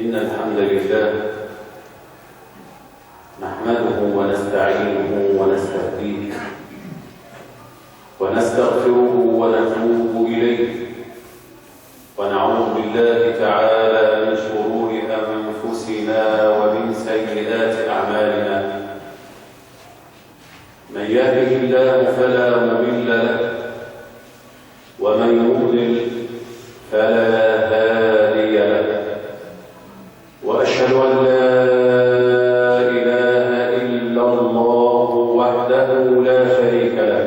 إن الحمد لله نحمده ونستعينه ونستهديه ونستغفره ونتوب إليه ونعوذ بالله تعالى من شرور أنفسنا ومن سيئات أعمالنا. من يهده الله فلا مضل له ومن يضلل فلا هادي له، وأشهد أن لا إله إلا الله وحده لا شريك له،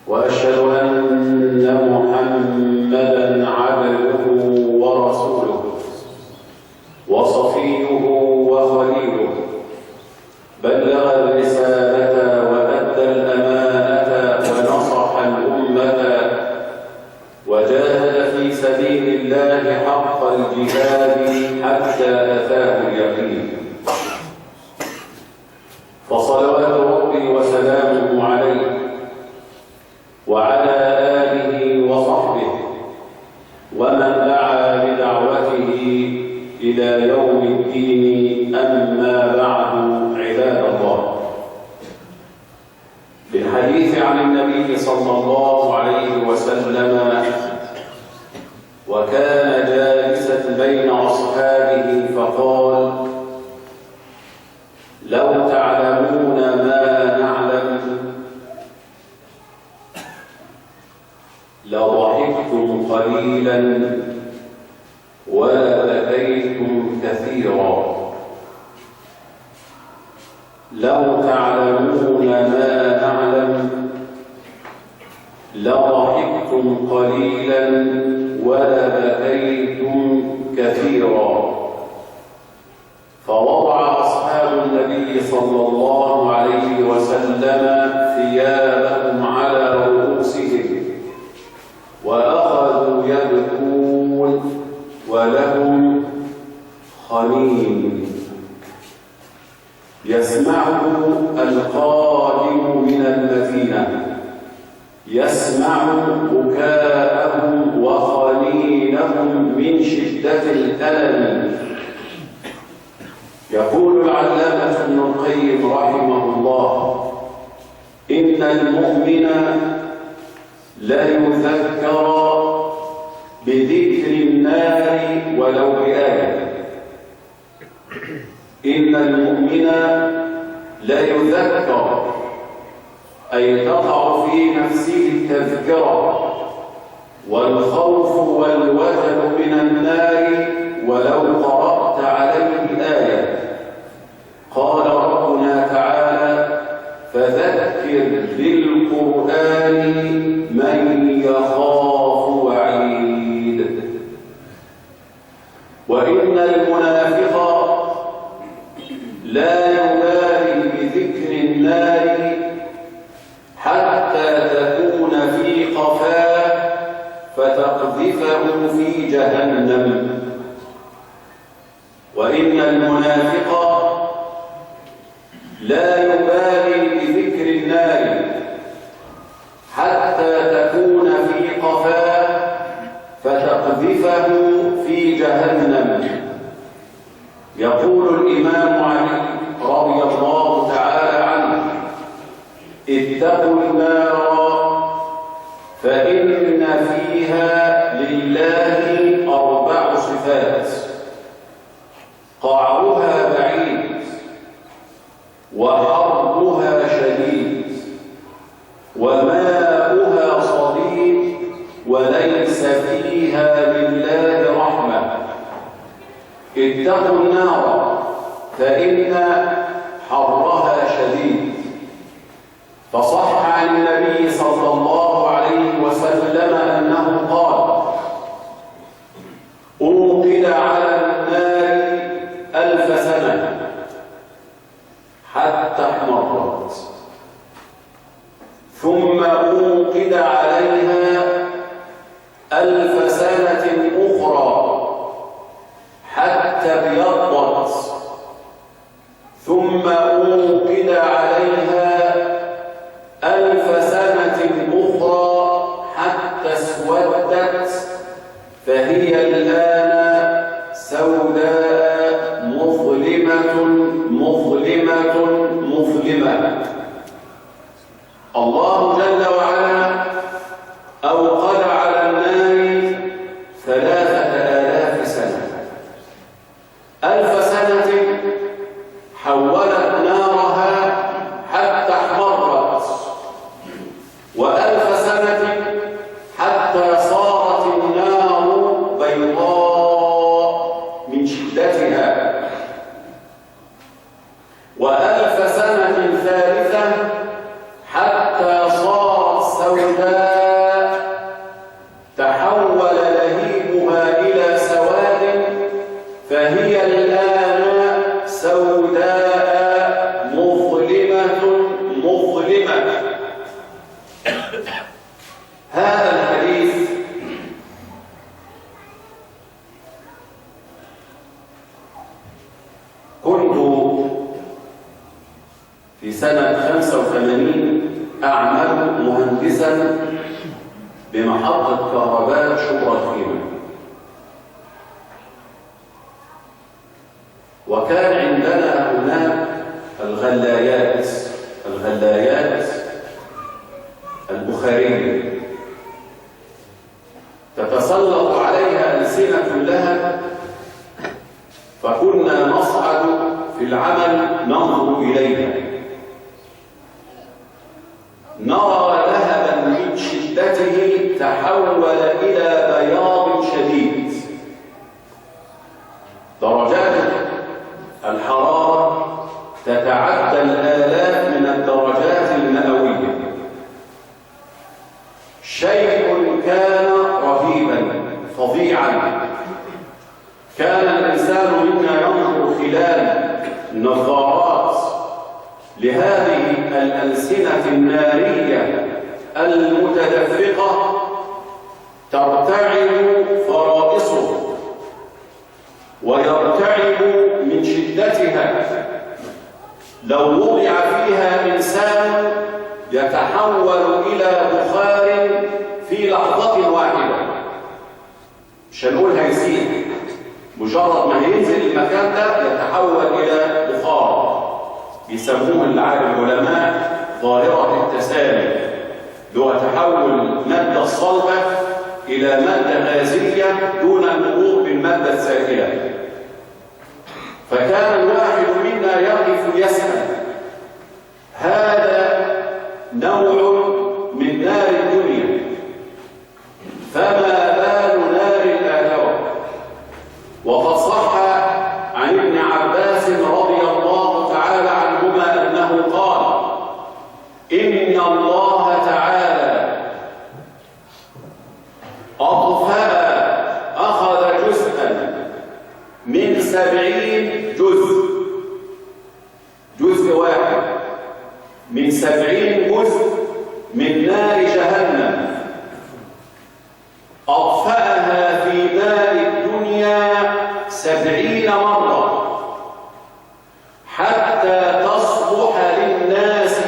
وأشهد أن محمدًا عبده ورسوله وصفيه وخليله، بلغ الرسالة وأدى الأمانة ونصح الأمة وجاهد في سبيل الله حق الجهاد حتى أتاه اليقين. فصلوات ربي وسلامه عليه وعلى آله وصحبه ومن دعا بدعوته إلى يوم الدين. أما بعد، عباد الله، بالحديث عن النبي صلى الله عليه وسلم، وكان جالسا بين أصحابه فقال: لو تعلمون ما نعلم لضحكتم قليلا ولبكيتم كثيرا. لو تعلمون ما نعلم لضحكتم قليلا ولبكيتم كثيرا. فوضع أصحاب النبي صلى الله عليه وسلم ثيابهم على رؤوسهم وأخذوا يبكون ولهم خنين يسمعه القادم من المدينة، يسمع بكاءهم وخنينهم من شدة الألم. يقول العلامة ابن القيم رحمه الله: إن المؤمن لا يذكر بذكر النار ولو بآية. إن المؤمن لا يذكر، أي تقع في نفسه التذكرة والخوف والوجل من النار ولو قرأت عليه الآية. قال ربنا تعالى: فذكر بالقرآن من يخاف وعيد. وإن المنافق لا يبالي بذكر النار حتى تكون في قفاه فتقذفه في جهنم. وإن المنافق لا يبالي بذكر النار حتى تكون في قفاه فتقذفه في جهنم. يقول الإمام علي رضي الله تعالى عنه: اتقوا النار فإن فيها لله 4 صفات: قعرها بعيد، وحرها شديد، وماؤها صديد، وليس فيها لله رحمة. اتقوا النار فإن حرها شديد. فصح عن النبي صلى الله عليه وسلم أنه قال: أوقد على النار 1000 سنة حتى احمرت، ثم أوقد عليها 1000 سنة أخرى حتى ابيضت، ثم أوقد عليها 1000 سنة أخرى حتى اسودت، فهي الآن سوداء مظلمة. الله جل وعلا أوقد على النار 3000 سنة. 1000 سنة حولت نارها حتى احمرت، و1000 سنة حتى صارت النار بيضاء من شدتها، و1000 سنة ثالثة حتى صارت سوداء تحول لهيبها إلى سواد، فهي الآن سوداء مظلمة. هذا الحديث كنت في سنة 85 أعمل مهندسا بمحطة كهرباء شبرا الخيمة، وكان عندنا هناك الغلايات البخارية تتسلط عليها ألسنة لها، فكنا نصعد في العمل ننظر إليها نرى لهبا من شدته تحول إلى بياض شديد، درجات الحرارة تتعدى الآلاف من الدرجات المئوية. شيء كان رهيبا فظيعا، كان الإنسان منا ينظر خلال النظارات لهذه الألسنة النارية المتدفقة ترتعد فرائصه ويرتعد من شدتها. لو وضع فيها إنسان يتحول إلى بخار في لحظة واحدة، مش هنقول هيسيح، مجرد ما ينزل المكان ده يتحول إلى بخار، يسموه العلماء ظاهرة التسامي، اللي هو تحول مادة صلبة إلى مادة غازية دون المرور بالمادة السائلة. فكان الواحد منا يقف يسأل هذا نوع من نار الدنيا، فما بال نار الآخرة؟ وقد صح عن ابن عباس رضي الله تعالى عنهما أنه قال: إن الله تعالى أخذ جزءا من 70 جزء واحد من 70 جزء من نار جهنم، أطفأها في نار الدنيا 70 مرة حتى تصبح للناس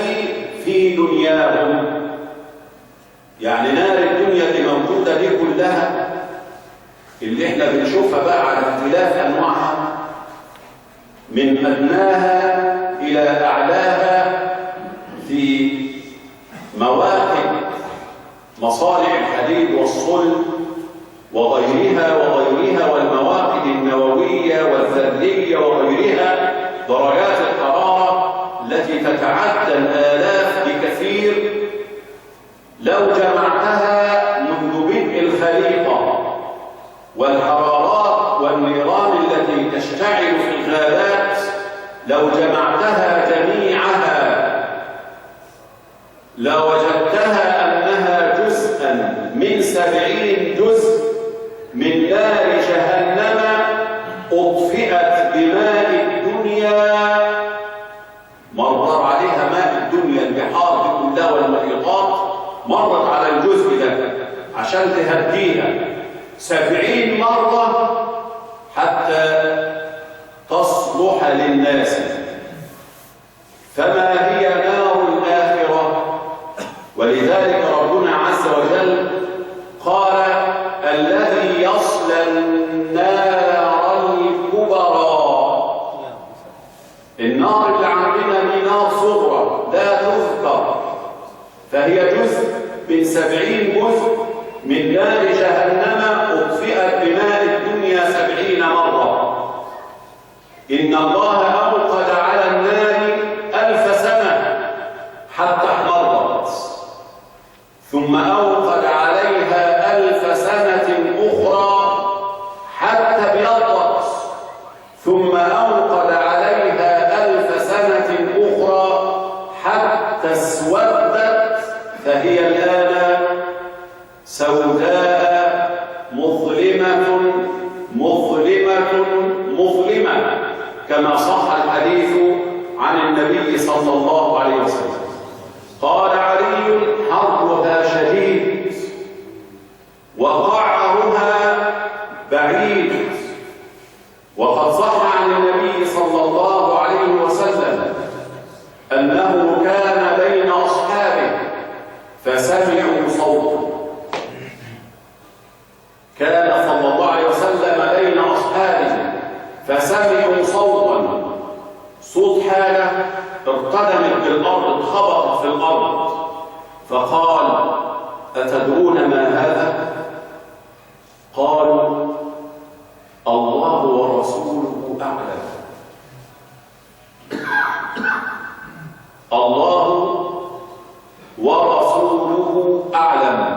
في دنياهم. يعني نار الدنيا اللي موجودة دي كلها اللي احنا بنشوفها بقى على اختلاف أنواعها من أدناها إلى أعلاها في مواقع مصانع الحديد والصلب وغيرها والمواقد النووية والذرية وغيرها، درجات الحرارة التي تتعدى الآلاف بكثير. لو جمعتها منذ بدء الخليقة والحرارات والنيران التي تشتعل في الغابات، لو جمعتها جميعها لوجدتها أنها جزءا من 70 جزء من نار جهنم أطفئت بماء الدنيا. مر عليها ماء الدنيا، البحار دي كلها والمحيطات مرت على الجزء ده عشان تهديها 70 مرة حتى تصلح للناس. فما هي نار الآخرة؟ ولذلك ربنا عز وجل قال: الذي يصلى النار الكبرى. النار اللي عندنا دي نار صغرى، فهي جزء من 70 جزء من نار جهنم أطفئت بماء الدنيا 70 مرة. إن الله أوقد على النار 1000 سنة حتى احمرت، ثم أوقد عليها 1000 سنة أخرى حتى ابيضت، ثم أوقد عليها 1000 سنة أخرى حتى اسودت، فهي الآن سوداء مظلمة مظلمة مظلمة، كما صح الحديث عن النبي صلى الله عليه وسلم. قال علي: حرها شديد وقعرها بعيد. وقد صح عن النبي صلى الله عليه وسلم أنه كان بين أصحابه فسمعوا صوتا. كان صلى الله عليه وسلم بين أصحابه فسمعوا صوتا، صوت حاجة ارتدمت بالأرض، اتخبطت في الأرض، فقال: أتدرون ما هذا؟ قالوا: الله ورسوله أعلم. الله ورسوله أعلم.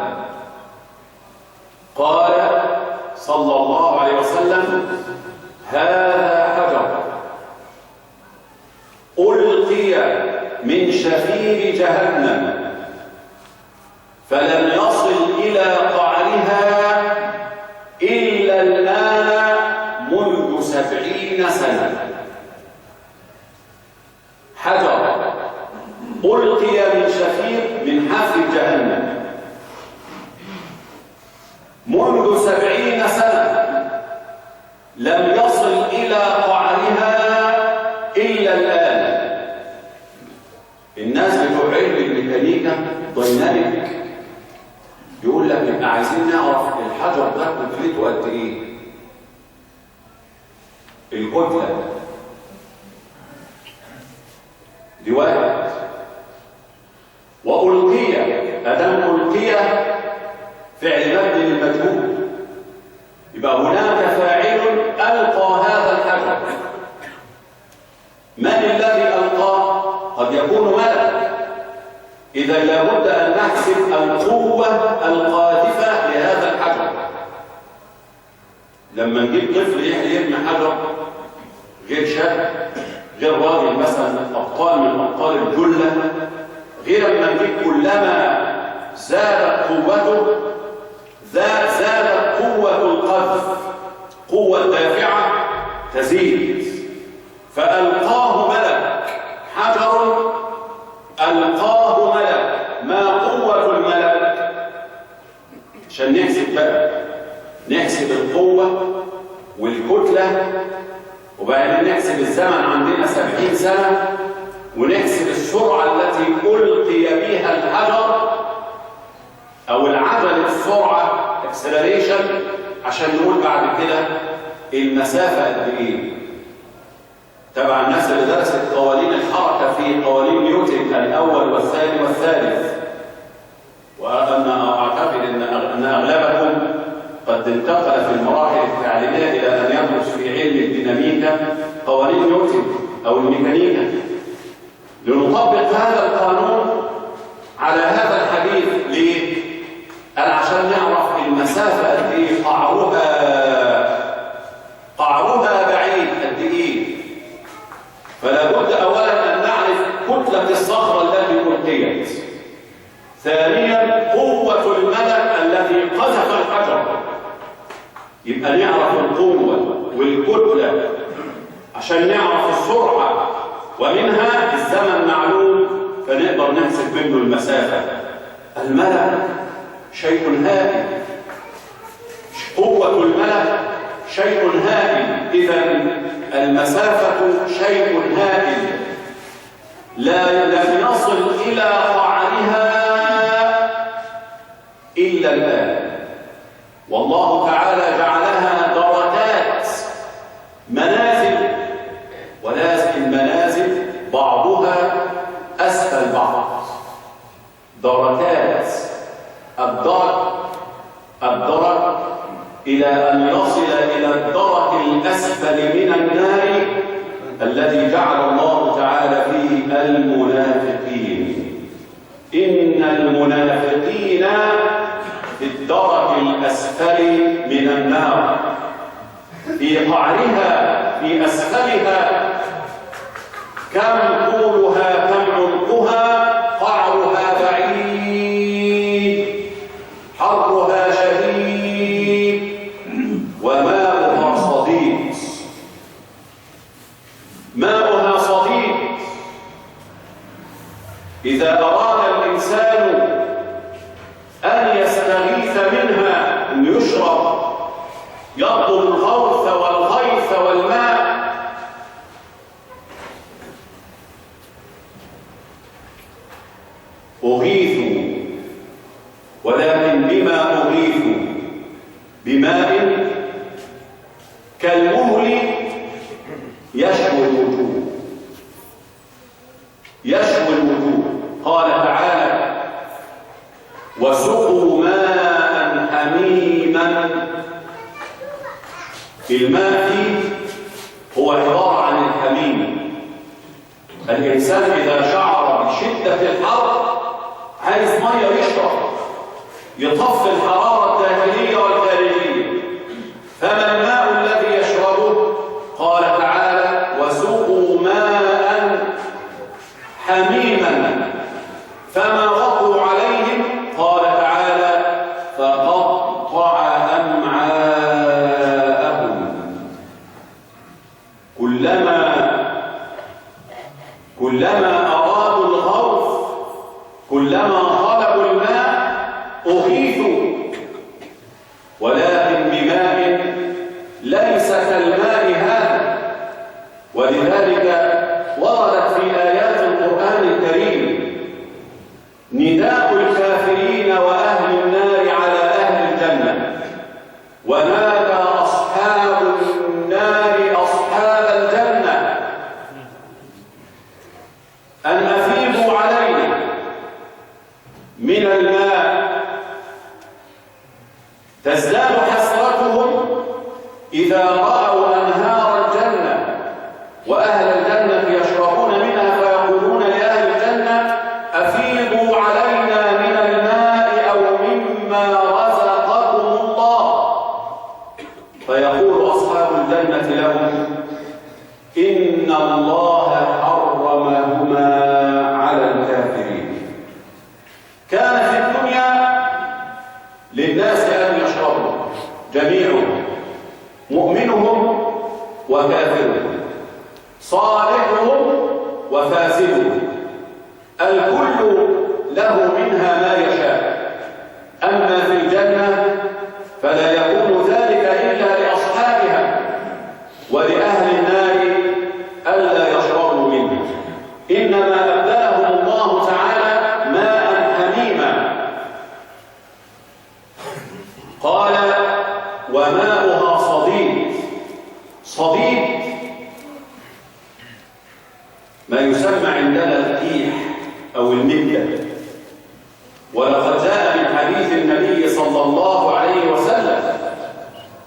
قال صلى الله عليه وسلم: هذا حجر ألقي من شفير جهنم فلم يصل إلى قعرها إلا الآن منذ 70 سنة. حجر ألقي من شفير من حفر جهنم منذ 70 سنة لم يصل إلى قعرها إلا الآن. الناس بتوع علم الميكانيكا دايناميك يقول لك احنا عايزين نعرف الحجر ده كتلته قد ايه. الكتله دي واحد، والقي ادام القي فعل مبني للمجهول، يبقى هناك فاعل القى هذا الحجر. من الذي القاه؟ قد يكون ملك. إذا لابد أن نحسب القوة القاذفة لهذا الحجر. لما نجيب طفل يرمي حجر، غير شاب، غير راجل مثلا أبطال من أبطال الجلة، غير لما نجيب كلما زادت قوته زادت قوة القذف، قوة دافعة تزيد. فألقاه ملك، حجر ألقاه ملك. ما قوة الملك؟ عشان نحسب بقى، نحسب القوة والكتلة، وبعدين نحسب الزمن عندنا 70 سنة، ونحسب السرعة التي ألقي بها الحجر أو العجلة السرعة acceleration، عشان نقول بعد كده المسافة قد إيه. تبع الناس اللي درست قوانين الحركة في قوانين نيوتن الأول والثاني والثالث، وأنا أعتقد أن أغلبكم قد انتقل في المراحل التعليمية إلى أن يدرس في علم الديناميكا قوانين نيوتن أو الميكانيكا، لنطبق هذا القانون على هذا الحديث. ليه؟ قال عشان نعرف المسافة قد إيه، قعرها بعيد قد إيه. فلا بد أولا أن نعرف كتلة الصخرة التي ألقيت، ثانيا قوة الملك الذي قذف الحجر. يبقى نعرف القوة والكتلة عشان نعرف السرعة، ومنها الزمن معلوم فنقدر نحسب منه المسافة. الملك شيء هائل، قوة الملك شيء هائل، إذا المسافة شيء هائل لم يصل إلى قعرها إلا الآن. والله تعالى جعلها دركات، منازل، ولكن منازل بعضها أسفل بعض. دركات الدرك إلى أن يصل إلى الدرك الأسفل من النار الذي جعل الله تعالى فيه المنافقين. إن المنافقين في الدرك الأسفل من النار، في قعرها، في أسفلها، كم طولها كم عمقها، قعرها بعيد، حرها شديد، وماؤها صديد. ماؤها صديد. إذا أراد الإنسان أن يستغيث منها، أن يشرب، يطلب الغوث والغيث والماء، أغيث، ولكن بما أغيث؟ بماء كالمهل يشوي الوجوه، يشوي الوجوه. قال تعالى: وسقوا ماء حميما. الماء هو عبارة عن الحميم. الإنسان إذا شعر بشدة الحر عايز مية يشرب، يطفي الحرارة الداخلية والخارجية. فما الماء الذي يشربه؟ قال تعالى: وسقوا ماء حميما فما وقوا عليهم. قال تعالى: فقطع أمعاءهم. كلما أرادوا الغوث، كلما طلبوا الماء، أغيثوا، ولكن بماء ليس كالماء هذا. ولذلك وردت في آيات القرآن الكريم نداء الكافرين وأهل النار على أهل الجنة. ونادى أصحاب النار أصحاب الجنة أن أفيضوا علينا من الماء. تزداد حسرتهم إذا رأوا أنهار الجنة وأهل الجنة يشربون منها، فيقولون لأهل الجنة: أفيضوا علينا من الماء أو مما رزقكم الله. فيقول أصحاب الجنة لهم: إن الله حرمهما على الكافرين. كان في الدنيا للناس أن يشربوا جميعهم، مؤمنهم وكافرهم، صالحهم وفاسدهم، الكل له منها ما يشاء. أما في الجنة فلا يكون ذلك إلا لأصحابها، ولأهل النار ألا يشربوا منها. إنما أبدلهم الله تعالى ماء حميما. قال: وماؤها صديد. صديد ما يسمى عندنا القيح أو المدة. ولقد جاء من حديث النبي صلى الله عليه وسلم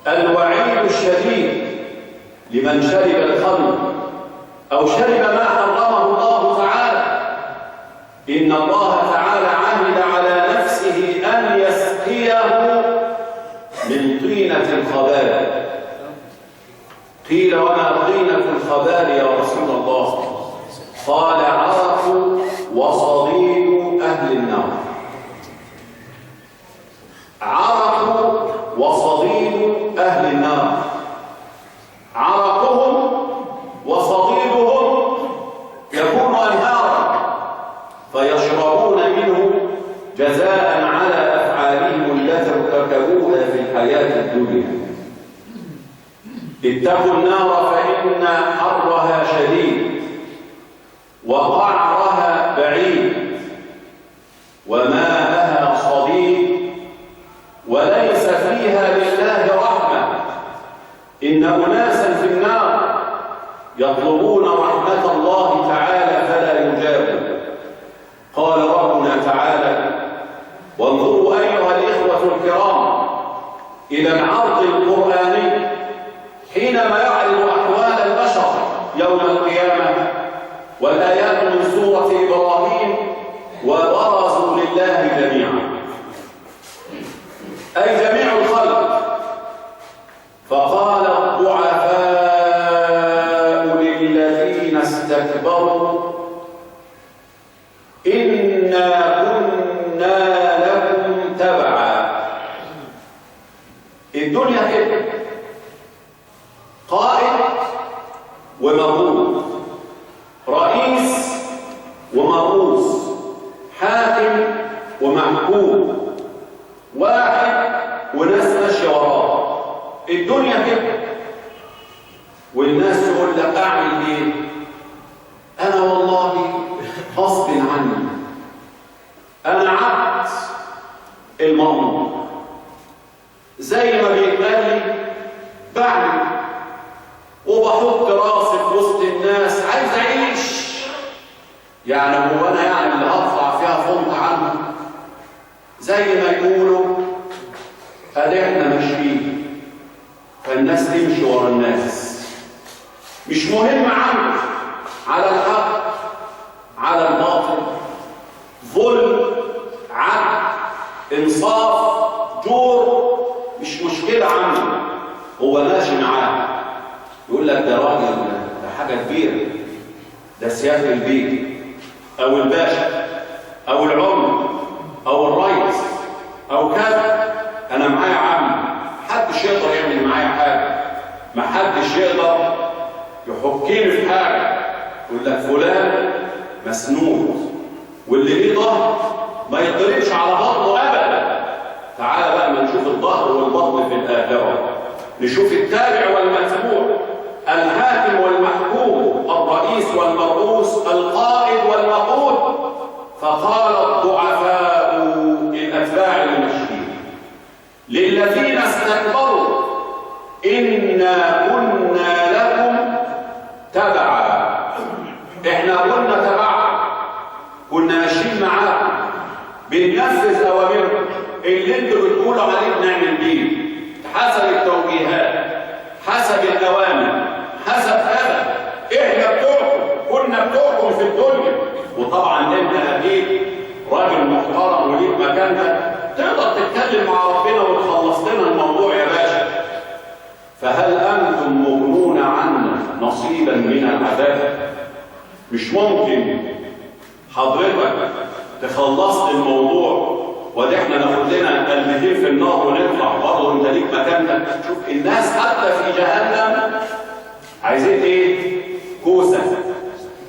الوعيد الشديد لمن شرب الخمر أو شرب ما حرمه الله تعالى. إن الله تعالى عهد على نفسه أن يسقيه من طينة الخبال. قيل: وما طينة الخبال يا رسول الله؟ قال: عرق وصديد أهل النار. عرق وصديد أهل النار. عرقهم وصديدهم يكون أنهارا، فيشربون منه جزاء على أفعالهم التي ارتكبوها في الحياة الدنيا. اتقوا النار فإن حرها شديد وقعرها بعيد وماءها صديد وليس فيها لله رحمة. إن أناسا في النار يطلبون رحمة الله تعالى فلا يجابوا. قال ربنا تعالى: وانظروا أيها الإخوة الكرام إلى العرض القرآني حينما يعرض أحوال البشر يوم القيامة والآيات من سورة إبراهيم: وبرزوا لله جميعا، أي جميع الخلق. فقال الضعفاء للذين استكبروا إنا كنا لكم تبعا. الدنيا كده، قائد ومرؤوس، رئيس ومرؤوس، حاكم ومحكوم، واحد وناس ماشيه وراه. الدنيا كده. والناس تقول لك اعمل ايه؟ انا والله غصب عني، انا عبد المأمور، زي ما بيتقال لي بعمل وبحط راسي في وسط الناس، عايز اعيش. يعني هو انا يعني اللي هطلع فيها فوق عنه؟ زي ما يقولوا ادي احنا ماشيين فالناس تمشي ورا الناس، مش مهم عنه على الحق على الباطل، ظلم، عدل، انصاف، جور، مش مشكله عنه، هو ماشي معاه. يقول لك ده راجل، ده حاجه كبيره، ده سياده البيت او الباشا او العمر او الرئيس او كذا، انا معايا عم، محدش يقدر يعمل معايا حاجه، محدش يقدر يحكيني في حاجه. يقول لك فلان مسنود، واللي ليه ظهر ما يضربش على بطنه ابدا. تعالى بقى ما نشوف الظهر والبطن في الاخره، نشوف التابع والمتبوع، الحاكم والمحكوم، الرئيس والمرؤوس، القائد والمقود. فقال الضعفاء الاتباع المشركين للذين استكبروا إنا كنا لكم تبعا، احنا كنا تبعا، كنا ماشيين معاكم، بننفذ اوامركم، اللي انتوا بتقولوا عليه بنعمل بيه حسب التوجيهات، حسب الاوامر، حسب كذا. احنا بتوعكم، كنا بتوعكم في الدنيا. وطبعا انت اكيد راجل محترم وليك مكانك، تقدر تتكلم مع ربنا وتخلص لنا الموضوع يا باشا. فهل انتم مغنون عنا نصيبا من العذاب؟ مش ممكن حضرتك تخلص الموضوع وده احنا ناخد لنا قلبتين في النار ونطلع برضه انت ليك مكانك. شوف الناس حتى في جهنم عايزين ايه؟ كوسه،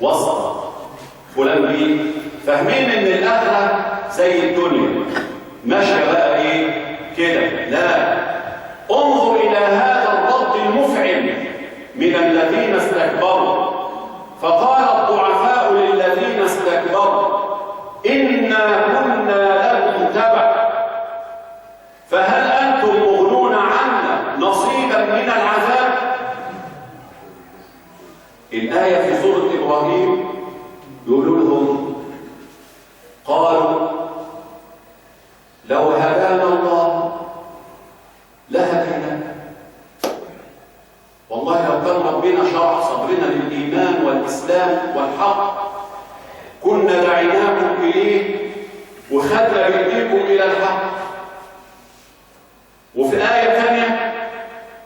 وسطه، فلان بيه، فاهمين ان الاخره زي الدنيا ماشيه بقى ايه كده. لا، انظر الى هذا الرد المفعل من الذين استكبروا. فقال الضعفاء للذين استكبروا إنا كنا لكم تبع فهل أنتم مغنون عنا نصيبا من العذاب؟ الآية في سورة إبراهيم يقولوا لهم قالوا لو هدانا الله لهدينا. والله لو كان ربنا شرح صدرنا للإيمان والإسلام والحق كنا دعيناكم إليه وخدنا بإيديكم إلى الحق. وفي آية ثانية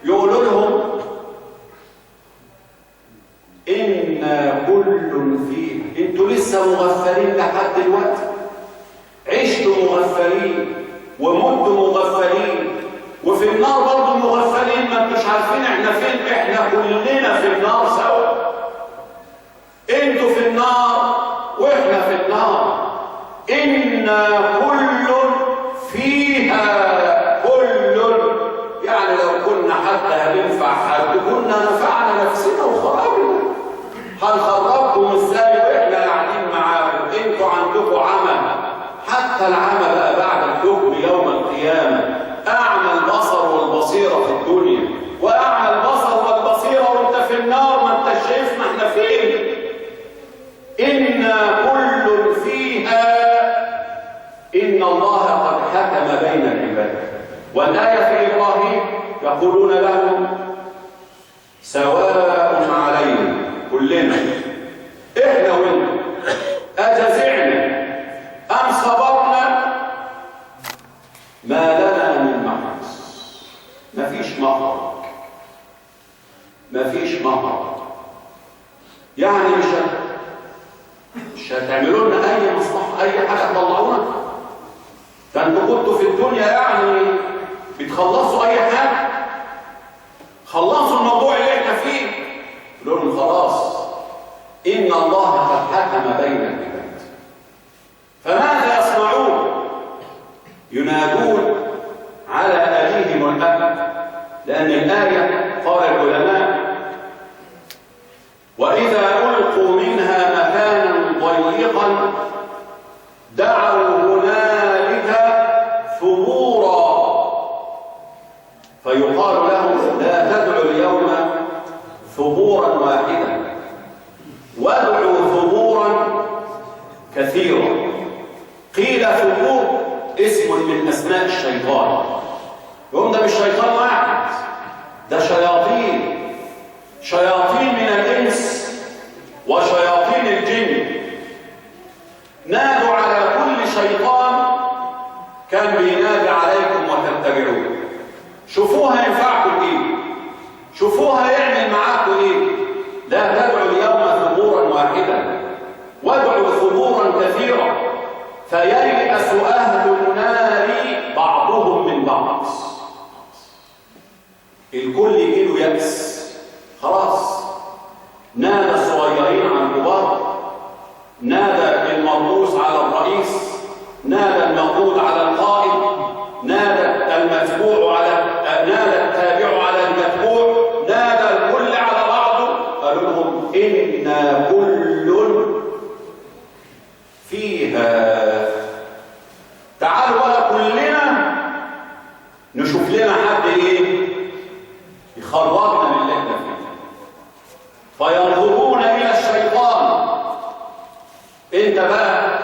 يقولوا لهم إنا كل فيه، انتوا لسه مغفلين لحد دلوقتي، عشتوا مغفلين ومتوا مغفلين وفي النار برضه مغفلين، ما انتوش عارفين احنا فين. احنا كلنا في النار سوا، انتوا في النار واحنا في النار. إنا كل فيها، كل يعني لو كنا حتى هننفع حد كنا نفعنا نفسنا وخرجنا. هنخرجكم ازاي واحنا قاعدين معاكم؟ انتوا عندكم عمى، حتى العمى بقى بعد الحكم يوم القيامه. اعمى البصر والبصيره في الدنيا، واعمى البصر والبصيره وانت في النار، ما انت شايفنا احنا فين. إنا كل فيها إن الله قد حكم بين العباد. والآية في إبراهيم يقولون له سواء علينا كلنا إحنا وإنت أجزعنا أم صبرنا ما لنا من محيص. مفيش مهرب، مفيش مهرب. يعني مش هتعملوا لنا أي مصلحة، أي حاجة تطلعونا. فأنتوا كنتوا في الدنيا يعني بتخلصوا أي حاجة، خلصوا الموضوع اللي احنا فيه. قالوا لهم خلاص إن الله قد حكم بين العباد. فماذا يصنعون؟ ينادون على أبيهم الأب، لأن الآية قال العلماء وإذا ألقوا منها مكانا ضيقا دعوا هنالك ثبورا، فيقال لهم لا تدعوا اليوم ثبورا واحدا وادعوا ثبورا كثيرا. قيل ثبور اسم من أسماء الشيطان. يوم ده مش شيطان واحد، ده شياطين، شياطين من الإنس وشياطين الجن. نادوا على كل شيطان كان بينادي عليكم وتتبعوه. شوفوها ينفعكم ايه، شوفوها يعمل معاكم ايه. لا تدعوا اليوم ثبورا واحدا وادعوا ثبورا كثيرا فييأس أهل النار بعضهم من بعض. الكل يجيله يأس خلاص. نادى الصغيرين على الكبار، نادى المرؤوس على الرئيس، نادى المقود على القائد، نادى المتبوع على نادى التابع على المتبوع، نادى الكل على بعضه. قالوا لهم إنا كل فيها. تعالوا بقى كلنا نشوف لنا حد ايه يخرجنا من اللي احنا فيه. فينظرون الى الشيطان. انت بقى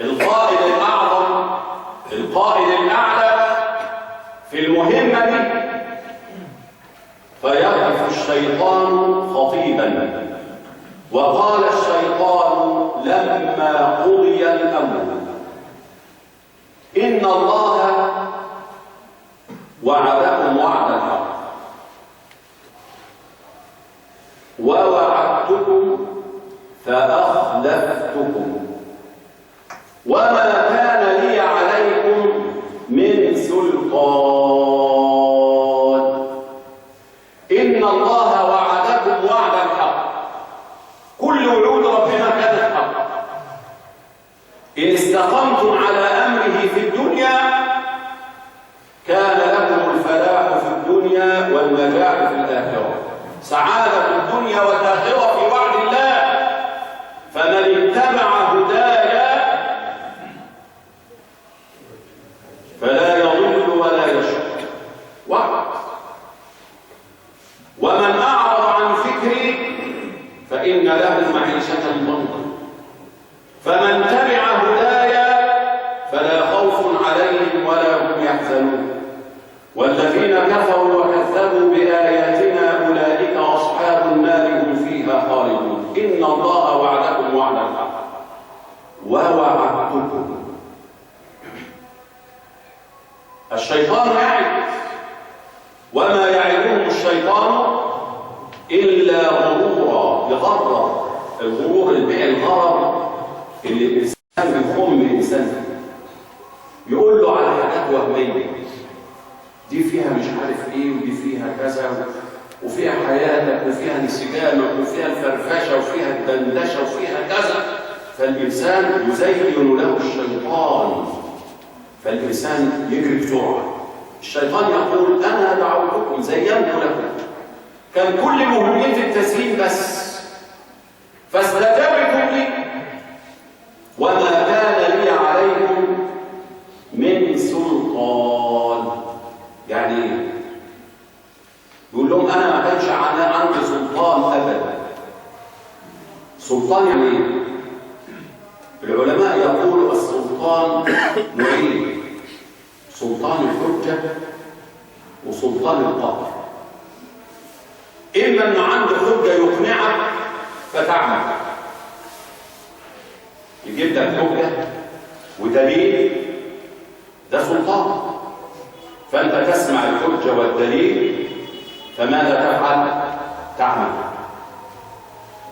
القائد الاعظم، القائد الاعلى في المهمه دي. فيقف الشيطان خطيبا وقال الشيطان لما قضي الامر إن الله وعدكم وعد الحق ووعدتكم فأخلفتكم وما كان لي عليكم من سلطان. إن الله وعدكم وعد الحق. كل وعود ربنا كانت حق. إن استقمتم على أمره في الدنيا كان لكم الفلاح في الدنيا والنجاح في الآخرة. سعادة الدنيا والآخرة في وعد الله. فمن اتبع هدايا فلا يضل ولا يشقى. وعد. ومن أعرض عن ذكري فإن له معيشة ضنكا. فمن تبع هدايا فلا خوف عليهم ولا هم يحزنون. والذين كفروا وكذبوا بآياتنا أولئك أصحاب النار هم فيها خالدون. إن الله وعدكم وعد الحق ووعدتكم. الشيطان يعد، وما يعدهم الشيطان إلا غرورا. يغرر. الغرور البيع الغرر اللي الإنسان بيخم الإنسان، يقول له على حاجات وهمية، دي فيها مش عارف ايه ودي فيها كذا وفيها حياتك وفيها انسجامك وفيها الفرفشه وفيها الدندشه وفيها كذا. فالإنسان يزين له الشيطان، فالإنسان يجري بسرعة. الشيطان يقول أنا دعوتكم زينت لكم، كان كل مهمتي التزيين بس، فاستجبتم لي وما كان لي عليكم من سلطان. يعني يقول لهم أنا ما كانش عندي سلطان أبدا. سلطان يعني ايه؟ العلماء يقولوا السلطان السلطان نوعين: سلطان الحجة وسلطان القهر. إما أنه عنده حجة يقنعك فتعمل، يجيب لك حجة ودليل، ده سلطان، فأنت تسمع الحجة والدليل فماذا تفعل؟ تعمل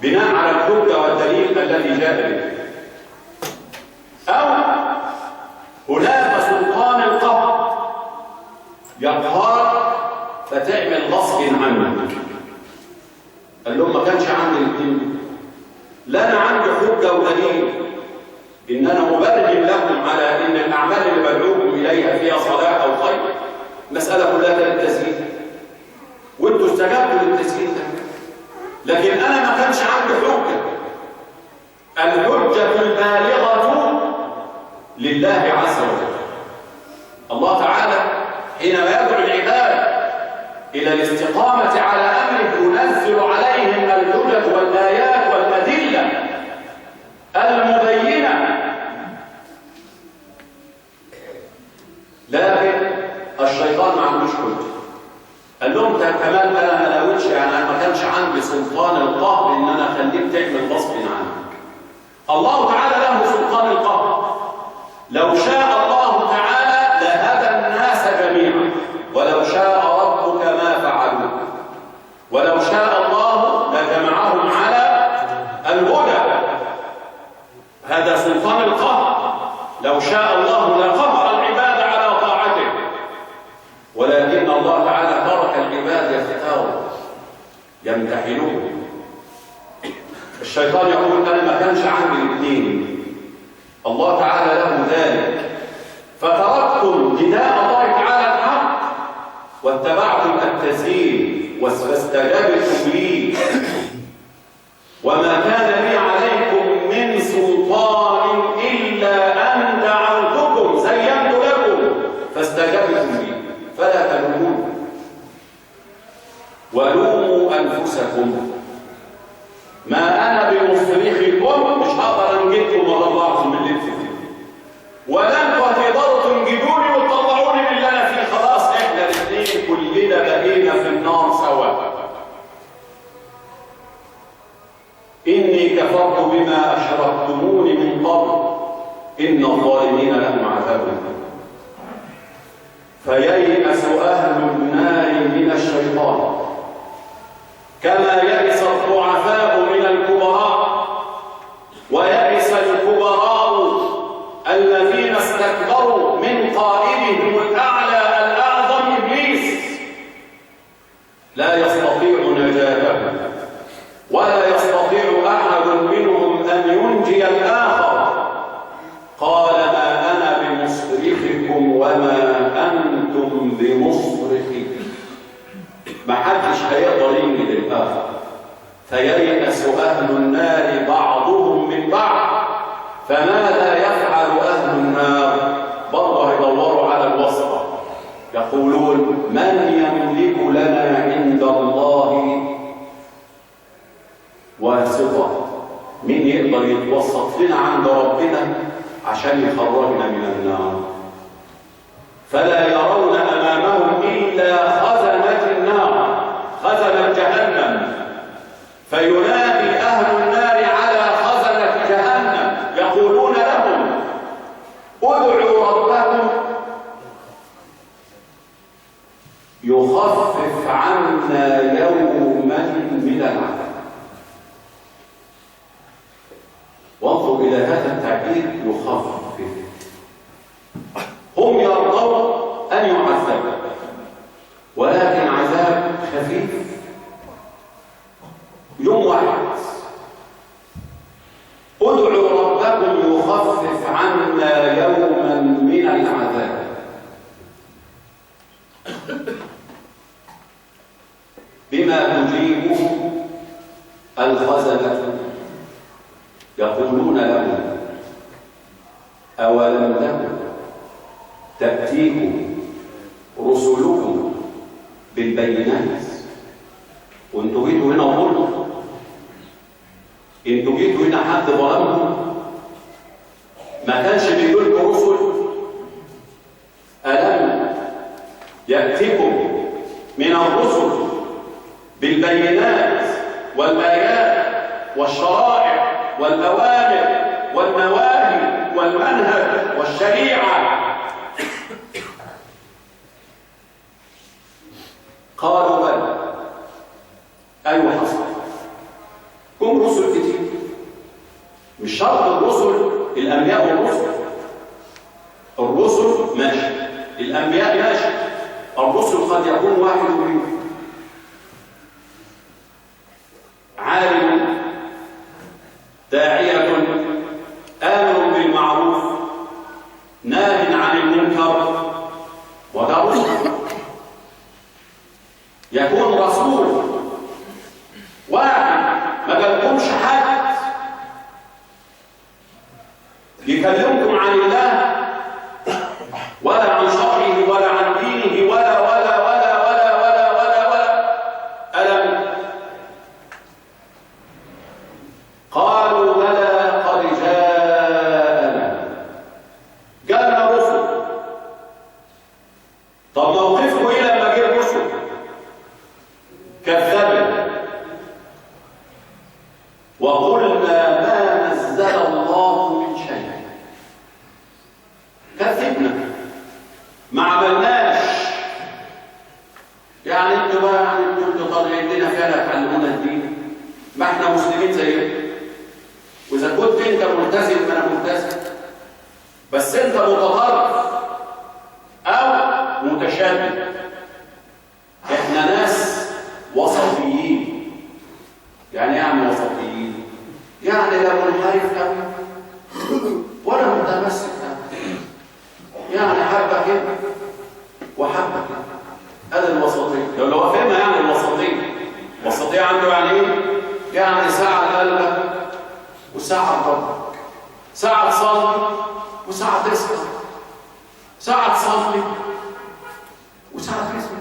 بناء على الحجة والدليل الذي جاء به. أو هناك سلطان القهر، يقهرك فتعمل غصب عنك. قال لهم ما كانش عندي الاثنين، لا أنا عندي حجة ودليل إن أنا أبرهن لكم على إن الأعمال اللي بدعوكم إليها فيها صلاح أو خير، مسألة كلها كانت تسهيل، وأنتوا استجبتوا للتسهيل ده. لكن أنا ما كانش عندي حجة. الحجة البالغة لله عز وجل. الله تعالى حينما يدعو العباد إلى الاستقامة على أمره ينزل عليهم الحجة والآيات والأدلة المبينة. لكن الشيطان ما عندوش حجة. قال لهم كمان أنا ما ناويتش، يعني أنا ما كانش عندي سلطان القهر إن أنا أخليك تعمل غصب عنك. الله تعالى له سلطان القهر. لو شاء الله تعالى لهدى الناس جميعا، ولو شاء ربك ما فعلوه، ولو شاء الله لجمعهم على الهدى. هذا سلطان القهر. لو شاء الله لقهر العباد على طاعته، ولكن الله تعالى ترك العباد يختاروا يمتحنون. الشيطان يقول أنا ما كانش عندي الاثنين، الله تعالى له ذلك، فتركتم نداء الله تعالى الحق واتبعتم التزيين فاستجبتم لي، وما كان لي عليكم من سلطان إلا أن دعوتكم زينت لكم فاستجبتم لي فلا تلوموني ولوموا أنفسكم، ما أنا بمصرخكم، مش هقدر أنجدكم وأطلعكم من اللي انتوا فيه، ولا انتوا هتقدروا تنجدوني وتطلعوني من اللي أنا فيه. خلاص إحنا الاثنين كلنا بقينا في النار سوا. إني كفرت بما أشركتموني من قبل إن الظالمين لهم عذاب أليم. فييأس أهل النار من الشيطان كما يئس الضعفاء من الكبراء، ويئس الكبراء الذين استكبروا من قائدهم الأعلى الأعظم إبليس. لا يستطيع نجاته، ولا يستطيع أحد منهم أن ينجي الآخر. قال ما أنا بمصرخكم وما أنتم بمصرخي. ما حدش هيقدر ينجد الآخر. فييأس أهل النار بعضهم من بعض. فماذا يفعل أهل النار؟ برضه يدوروا على الوسط، يقولون من يملك لنا عند الله واسطة؟ مين يقدر يتوسط لنا عند ربنا عشان يخرجنا من النار؟ فلا يرون أمامهم إلا خزنة النار، خزنة جهنم. فينادي أهل النار على خزنة جهنم يقولون لهم ادعوا ربكم يخفف عنا يوما من العذاب. وانظروا إلى هذا التعبير يخفف. هم يرضون أن يعذبوا، ولكن عذاب خفيف يوم واحد. ادعوا ربكم يخفف عنا يوما من العذاب. بما تجيبه الخزنة يقولون له أولم تكن تأتيكم رسلكم بالبينات؟ وانتوا جيتوا هنا وقلتوا، انتوا جيتوا هنا حد ظلمكم؟ ما كانش بيقول لكم رسل؟ ألم يأتكم من الرسل بالبينات والآيات والشرائع والأوامر والنواهي والمنهج والشريعة؟ قالوا بلى. أيوة حصل. كم رسل كتير، مش شرط الرسل الأنبياء والرسل. الرسل ماشي، الأنبياء ماشي، الرسل قد يكون واحد منهم عالم داعية آمر بالمعروف ناه عن المنكر، وده رسل. يكون رسول واحد ما جالكمش حد يكلمكم عن الله ولا عن شرعه ولا عن دينه ولا ولا ولا ولا ولا ولا ولا ألم؟ قالوا بلى قد جاءنا رسل. طب موقفكم ايه لما جه الرسل؟ كذبنا وقلنا ما نزل الله من شيء. كذبنا، ما عملناش. يعني انتوا بقى انتوا طالعين لنا فعلا تعلمونا الدين؟ ما احنا مسلمين زيكم، واذا كنت انت ملتزم فانا ملتزم، بس انت متطرف او متشدد. احنا ناس وسطيين. يعني ايه عم وسطيين؟ يعني لا منحرف قوي ولا متمسك قوي، يعني حبه كده وحبه كده. هذا الوسطيه. لو فهمها يعني الوسطيه. الوسطيه عنده يعني ايه؟ يعني ساعه قلبك وساعه ربك، ساعه تصلي وساعه تسكت، ساعه تصلي وساعه تسكت.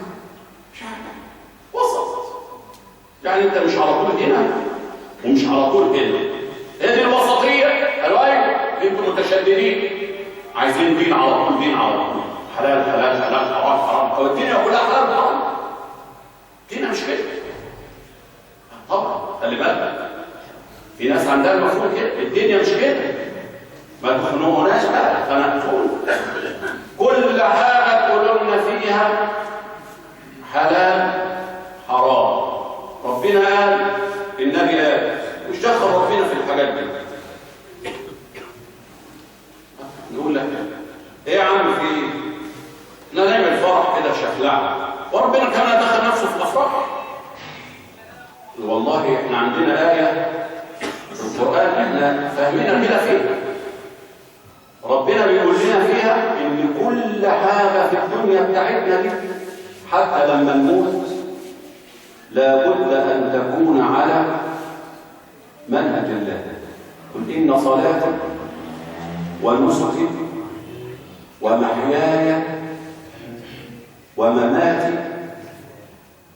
وسط. يعني انت مش على طول هنا ومش على طول هنا. هي دي الوسطيه. قالوا ايوه انتوا متشددين، عايزين دين على طول، دين على طول، حلال حلال حلال، حرام حرام، او الدنيا كلها حلال حرام. الدنيا مش كده طبعا. خلي بالك، في ناس عندها المفروض كده. الدنيا مش كده. ما تخنقوناش بقى فنقول كل حاجه كلنا فيها حلال حرام. ربنا قال، النبي قال، مش دخل ربنا في الحاجات دي. نقول لك ايه يا عم في ايه؟ احنا نعمل فرح كده شكلها، وربنا كمان دخل نفسه في الافراح. والله احنا عندنا آية في القرآن احنا فاهمينها كده فيها. ربنا بيقول لنا فيها ان كل حاجة في الدنيا بتاعتنا دي حتى لما نموت لابد ان تكون على منهج الله. قل ان صلاتي ونسكي ومحياي ومماتي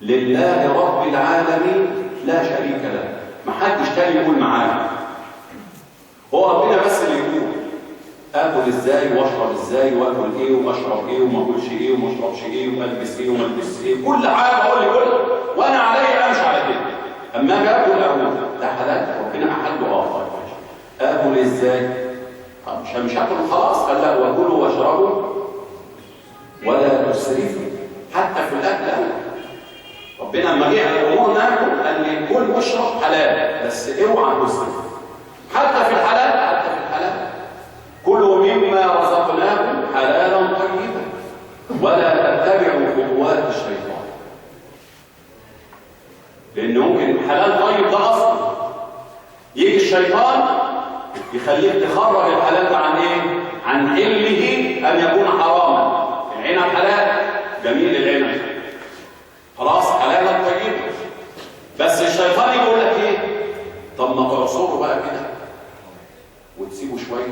لله رب العالمين لا شريك له. ما حدش تاني يقول معانا، هو ربنا بس اللي يقول اكل ازاي واشرب ازاي واكل ايه واشرب ايه وما اكلش ايه وما اشربش ايه والبس ايه وما البسش ايه. كل حاجه هو اللي يقولها وانا علي امشي على كده. اما اجي اكل اقول ده حلال ربنا احله اكل ازاي؟ مش هاكل خلاص. قال لا وكلوا واشربوا ولا تسرفوا. حتى في الاكل ربنا لما جه على الامور ناكل قال لي كل واشرب حلال بس اوعى تسرف. حتى في الحلال كلوا مما رزقناكم حلالا طيبا ولا تتبعوا خطوات الشيطان. لان ممكن الحلال طيب ده اصلا يجي الشيطان يخليك تخرج الحلال ده عن ايه؟ عن علمه ان يكون حراما. العنب حلال جميل، العنب خلاص حلالا طيبا، بس الشيطان يقول لك ايه؟ طب ما تعصره بقى كده وتسيبه شويه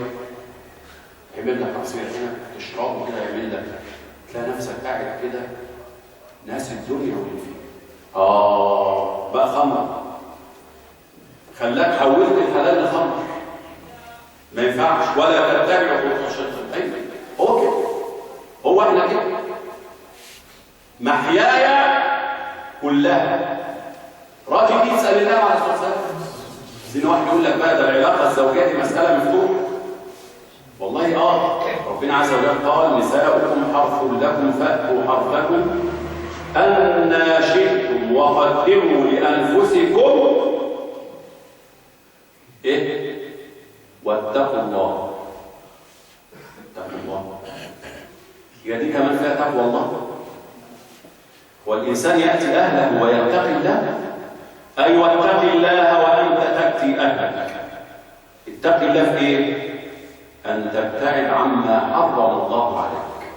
يعمل لك عصير هنا تشربه كده، يعمل لك تلاقي نفسك قاعد كده ناس الدنيا واللي فيها. بقى خمر، خلاك حولت الحلال لخمر. ما ينفعش. ولا تتبعوا خطوات الشيطان. أيوة هو كده، هو احنا كده. محياي كلها. راجل يسأل الله على الصلاة والسلام، زين واحد يقول لك بقى ده العلاقة الزوجية دي مسألة مفتوحة. والله ربنا عز وجل قال نساؤكم حرث لكم فأتوا حرثكم أن شئتم وقدموا لأنفسكم واتقوا الله. اتقوا الله هي دي كمان فيها تقوى الله. والإنسان يأتي أهله ويتقي الله، أي واتق الله وأنت تأتي أهلك. اتق الله في إيه؟ أن تبتعد عما حرم الله عليك،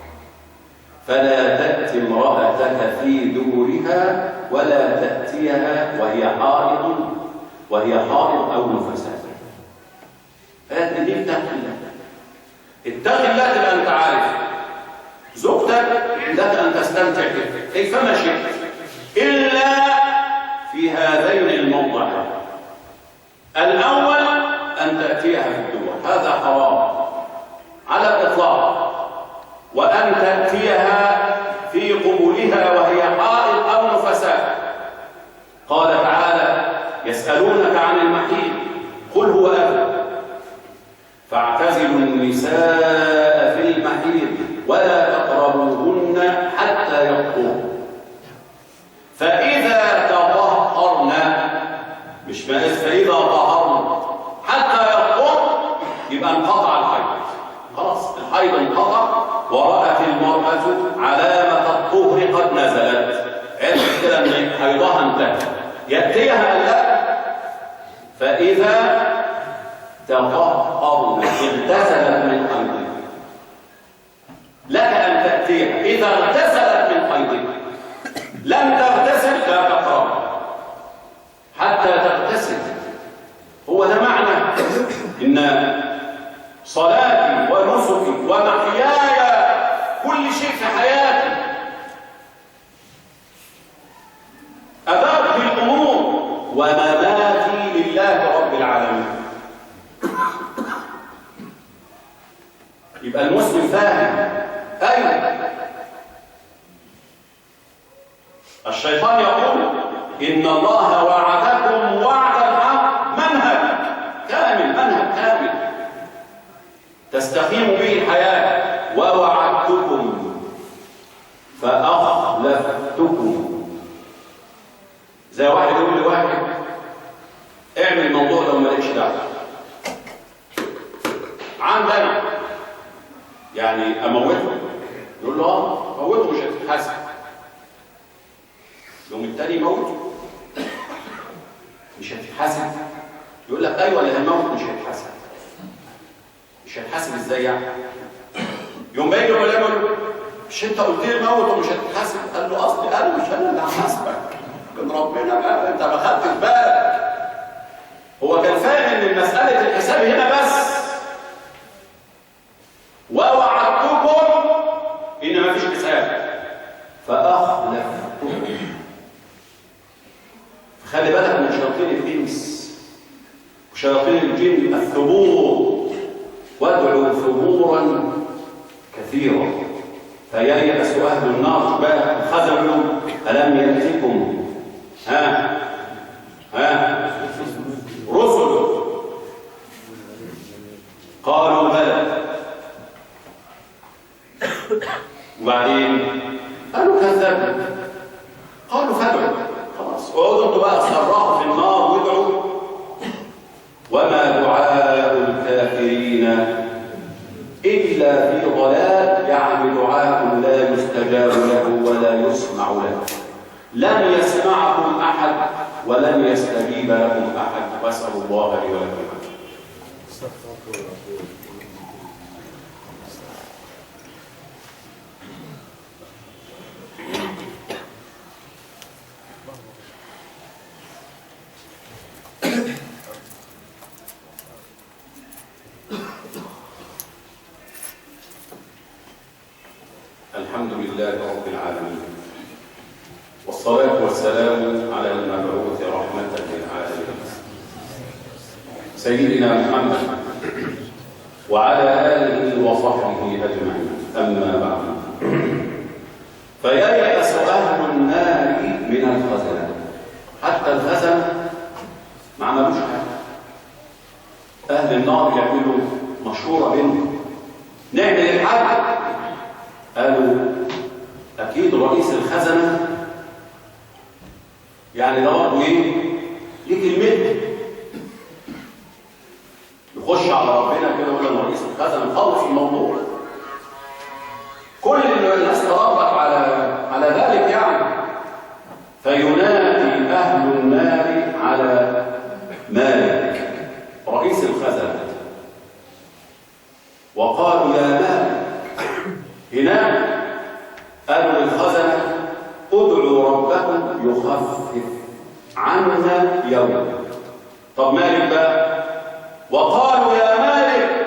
فلا تأتي امرأتك في دورها ولا تأتيها وهي حائض أو نفساء. دي اتق الله. اتق الله تبقى أنت عارف زوجتك لك أن تستمتع بها كيفما شئت إلا في هذين الموضعين. الأول أن تأتيها في الدور، هذا حرام على الإطلاق. وأن تأتيها في قبولها وهي حائض أو نفساء. قال تعالى يسألونك عن المحيض قل هو أذى فاعتزلوا النساء في المحيض ولا تقربوهن حتى يطهرن فإذا تطهرن، مش فإذا طهرن حتى يطهرن، يبقى انقطع الحيض. خلاص الحيض انقطع ورأت المرأة علامة الطهر قد نزلت، عرفت كده ان حيضها انتهى، يأتيها لا فإذا تطهرن اغتسلت من حيضها. لك أن تأتيها إذا اغتسلت من حيضها، لم تغتسل لا تقرب حتى تغتسل. هو ده معنى إن صلاتي ونسكي ومحياي كل شيء في حياتي أدرك الأمور ومماتي لله رب العالمين. يبقى المسلم فاهم. أيوة الشيطان يقول إن الله وعدكم وعد الحق، منهج كامل تستقيم به الحياة. ووعدتكم فأخلفتكم. زي واحد يقول لواحد اعمل الموضوع ده ومالكش دعوة عندنا، يعني اموته، يقول له موته مش هتتحاسب. يوم التاني موته مش هتتحاسب، يقول لك ايوه اللي هيموت مش هيتحاسب. مش هيتحاسب ازاي يعني؟ يوم ما يجي العلماء يقول مش انت قلت لي موت ومش هتتحاسب؟ قال له اصلي قال مش انا اللي هحاسبك، من ربنا بقى، انت ما خدتش بالك. هو كان فاهم ان مساله الحساب هنا بس. ووعدتكم ان ما فيش حساب فاخلفتكم. خلي بالك من شياطين الانس وشياطين الجن الثبور، وادعوا ثبورا كثيرا فييأس اهل النار. بقى خذلوا الم يأتكم رسل قالوا بلى، وبعدين قالوا كذبوا، قالوا فادعوا. خلاص اقعدوا انتوا بقى صرخوا في النار وادعوا. وما دعاء الكافرين الا في ضلال، يعني دعاء لا يستجاب له ولا يسمع له. لن يسمعكم احد ولن يستجيب لكم احد. واسال الله لي ولكم. الحمد لله رب العالمين، والصلاة والسلام على المبعوث رحمة للعالمين سيدنا محمد وعلى آله وصحبه أجمعين. أما بعد، فييأس أهل النار من الخزنة. حتى الخزنة ما عملوش حاجة. أهل النار يعملوا مشهورة بينهم، نعمل الحاجة. قالوا أكيد رئيس الخزنة يعني ده برضه إيه؟ ليه كلمته. يخش على ربنا كده يقول له رئيس الخزنة خلص الموضوع. كل الناس تربت على ذلك يعني. فينادي أهل النار على مالك رئيس الخزنة وقالوا يا مالك. هناك قالوا للخزنة ادعوا ربكم يخفف عنا يوم. طب مالك بقى؟ وقالوا يا مالك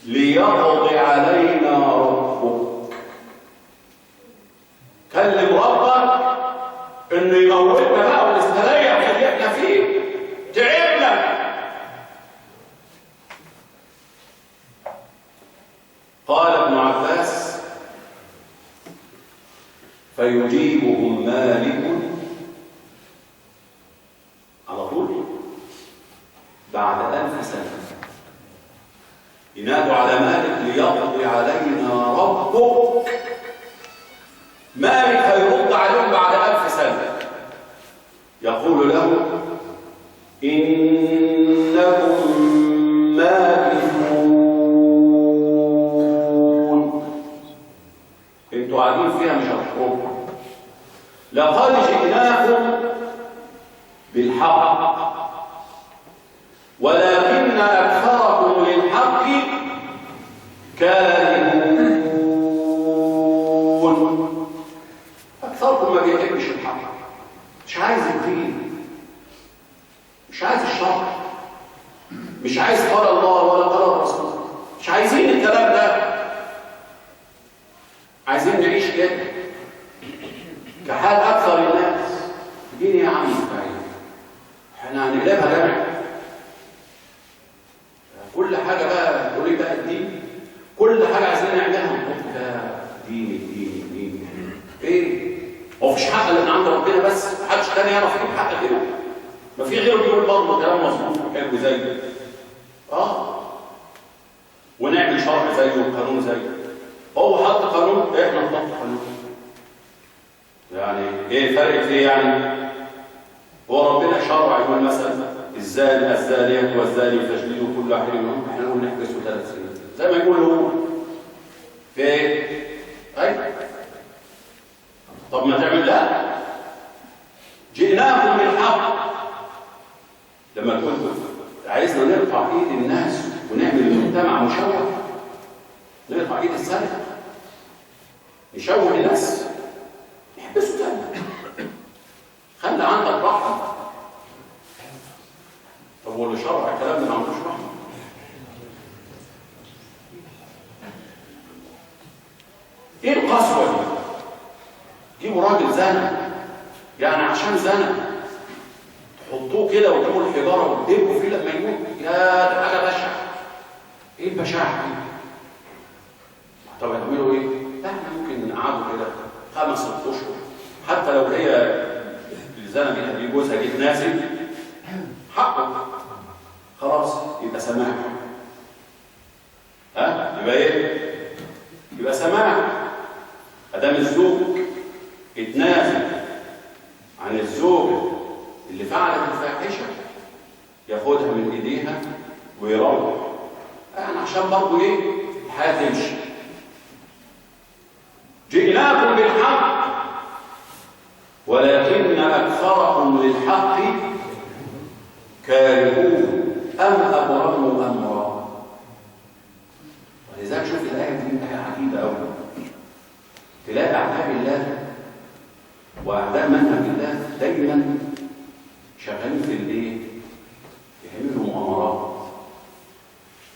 ليقضي علينا ربك. كلم ربك انه يموتنا بقى ونستريح في اللي احنا فيه، تعبنا. قال ابن عباس فيجيبهم مالك على طول بعد 1000 سنة. ينادوا على مالك ليقضي علينا ربك. مالك هيرد عليهم بعد 1000 سنة. يقول له إنكم ماكثون. انتوا قاعدين فيها مش هتخرجوا. لقد جئناكم بالحق ولكن أكثركم للحق كارهون. أكثركم ما بيحبش الحق، مش عايز الدين، مش عايز الشرع، مش عايز قال الله ولا قال الرسول، مش عايزين الكلام ده. عايزين نعيش كده كحال أكثر الناس. دين يا عم احنا هنقلبها جمع. كل حاجة بقى تقول لي بقى الدين، كل حاجة عايزين نعملها نحط فيها دين الدين الدين. ايه؟ هو مفيش حق اللي عند ربنا بس، محدش تاني يعرف يجيب حق غيره. ما في غيره بيقول برضه كلام مظبوط وحلو زيه. ونعمل شرع زيه وقانون زيه. هو حط قانون، احنا نحط قانون. يعني ايه الفرق في ايه يعني؟ هو ربنا شرع يقول مثلا الزانية والزاني فاجلدوا كل واحد منهم، احنا نقول نحبسه 3 سنين زي ما يقول هو. في ايه؟ ايوه. طب ما تعمل لا. جئناكم بالحق. لما كنت عايزنا نرفع ايد الناس ونعمل المجتمع مشوه، نرفع ايد السلف نشوه الناس، نحبسه تاني. خلي عندك رحمه. طب هو اللي شرع الكلام ده ما عندوش رحمه؟ ايه القسوه دي؟ جيبوا راجل زنى، يعني عشان زنى تحطوه كده وتجيبوا الحجاره وتدبوا فيه لما يموت. يا ده حاجه بشعه. ايه البشاعه دي؟ طب هتعملوا ايه؟ لا احنا ممكن نقعدوا كده 5 اشهر، حتى لو هي الزنا بيها دي جوزها جه نازل حقه، خلاص يبقى سماح. يبقى ايه؟ يبقى سماح. ادام الزوج اتنازل عن الزوجه اللي فعلت الفاحشه ياخدها من ايديها ويروح، يعني عشان برضه ايه؟ الحياه تمشي. جئناكم بالحق ولكن أكثركم للحق كارهون أم أبرموا أمرا. ولذلك شوف الآية دي حاجة عجيبة أوي. تلاقي أعداء الله وأعداء منهج الله دايما شغالين في الإيه؟ يعملوا مؤامرات.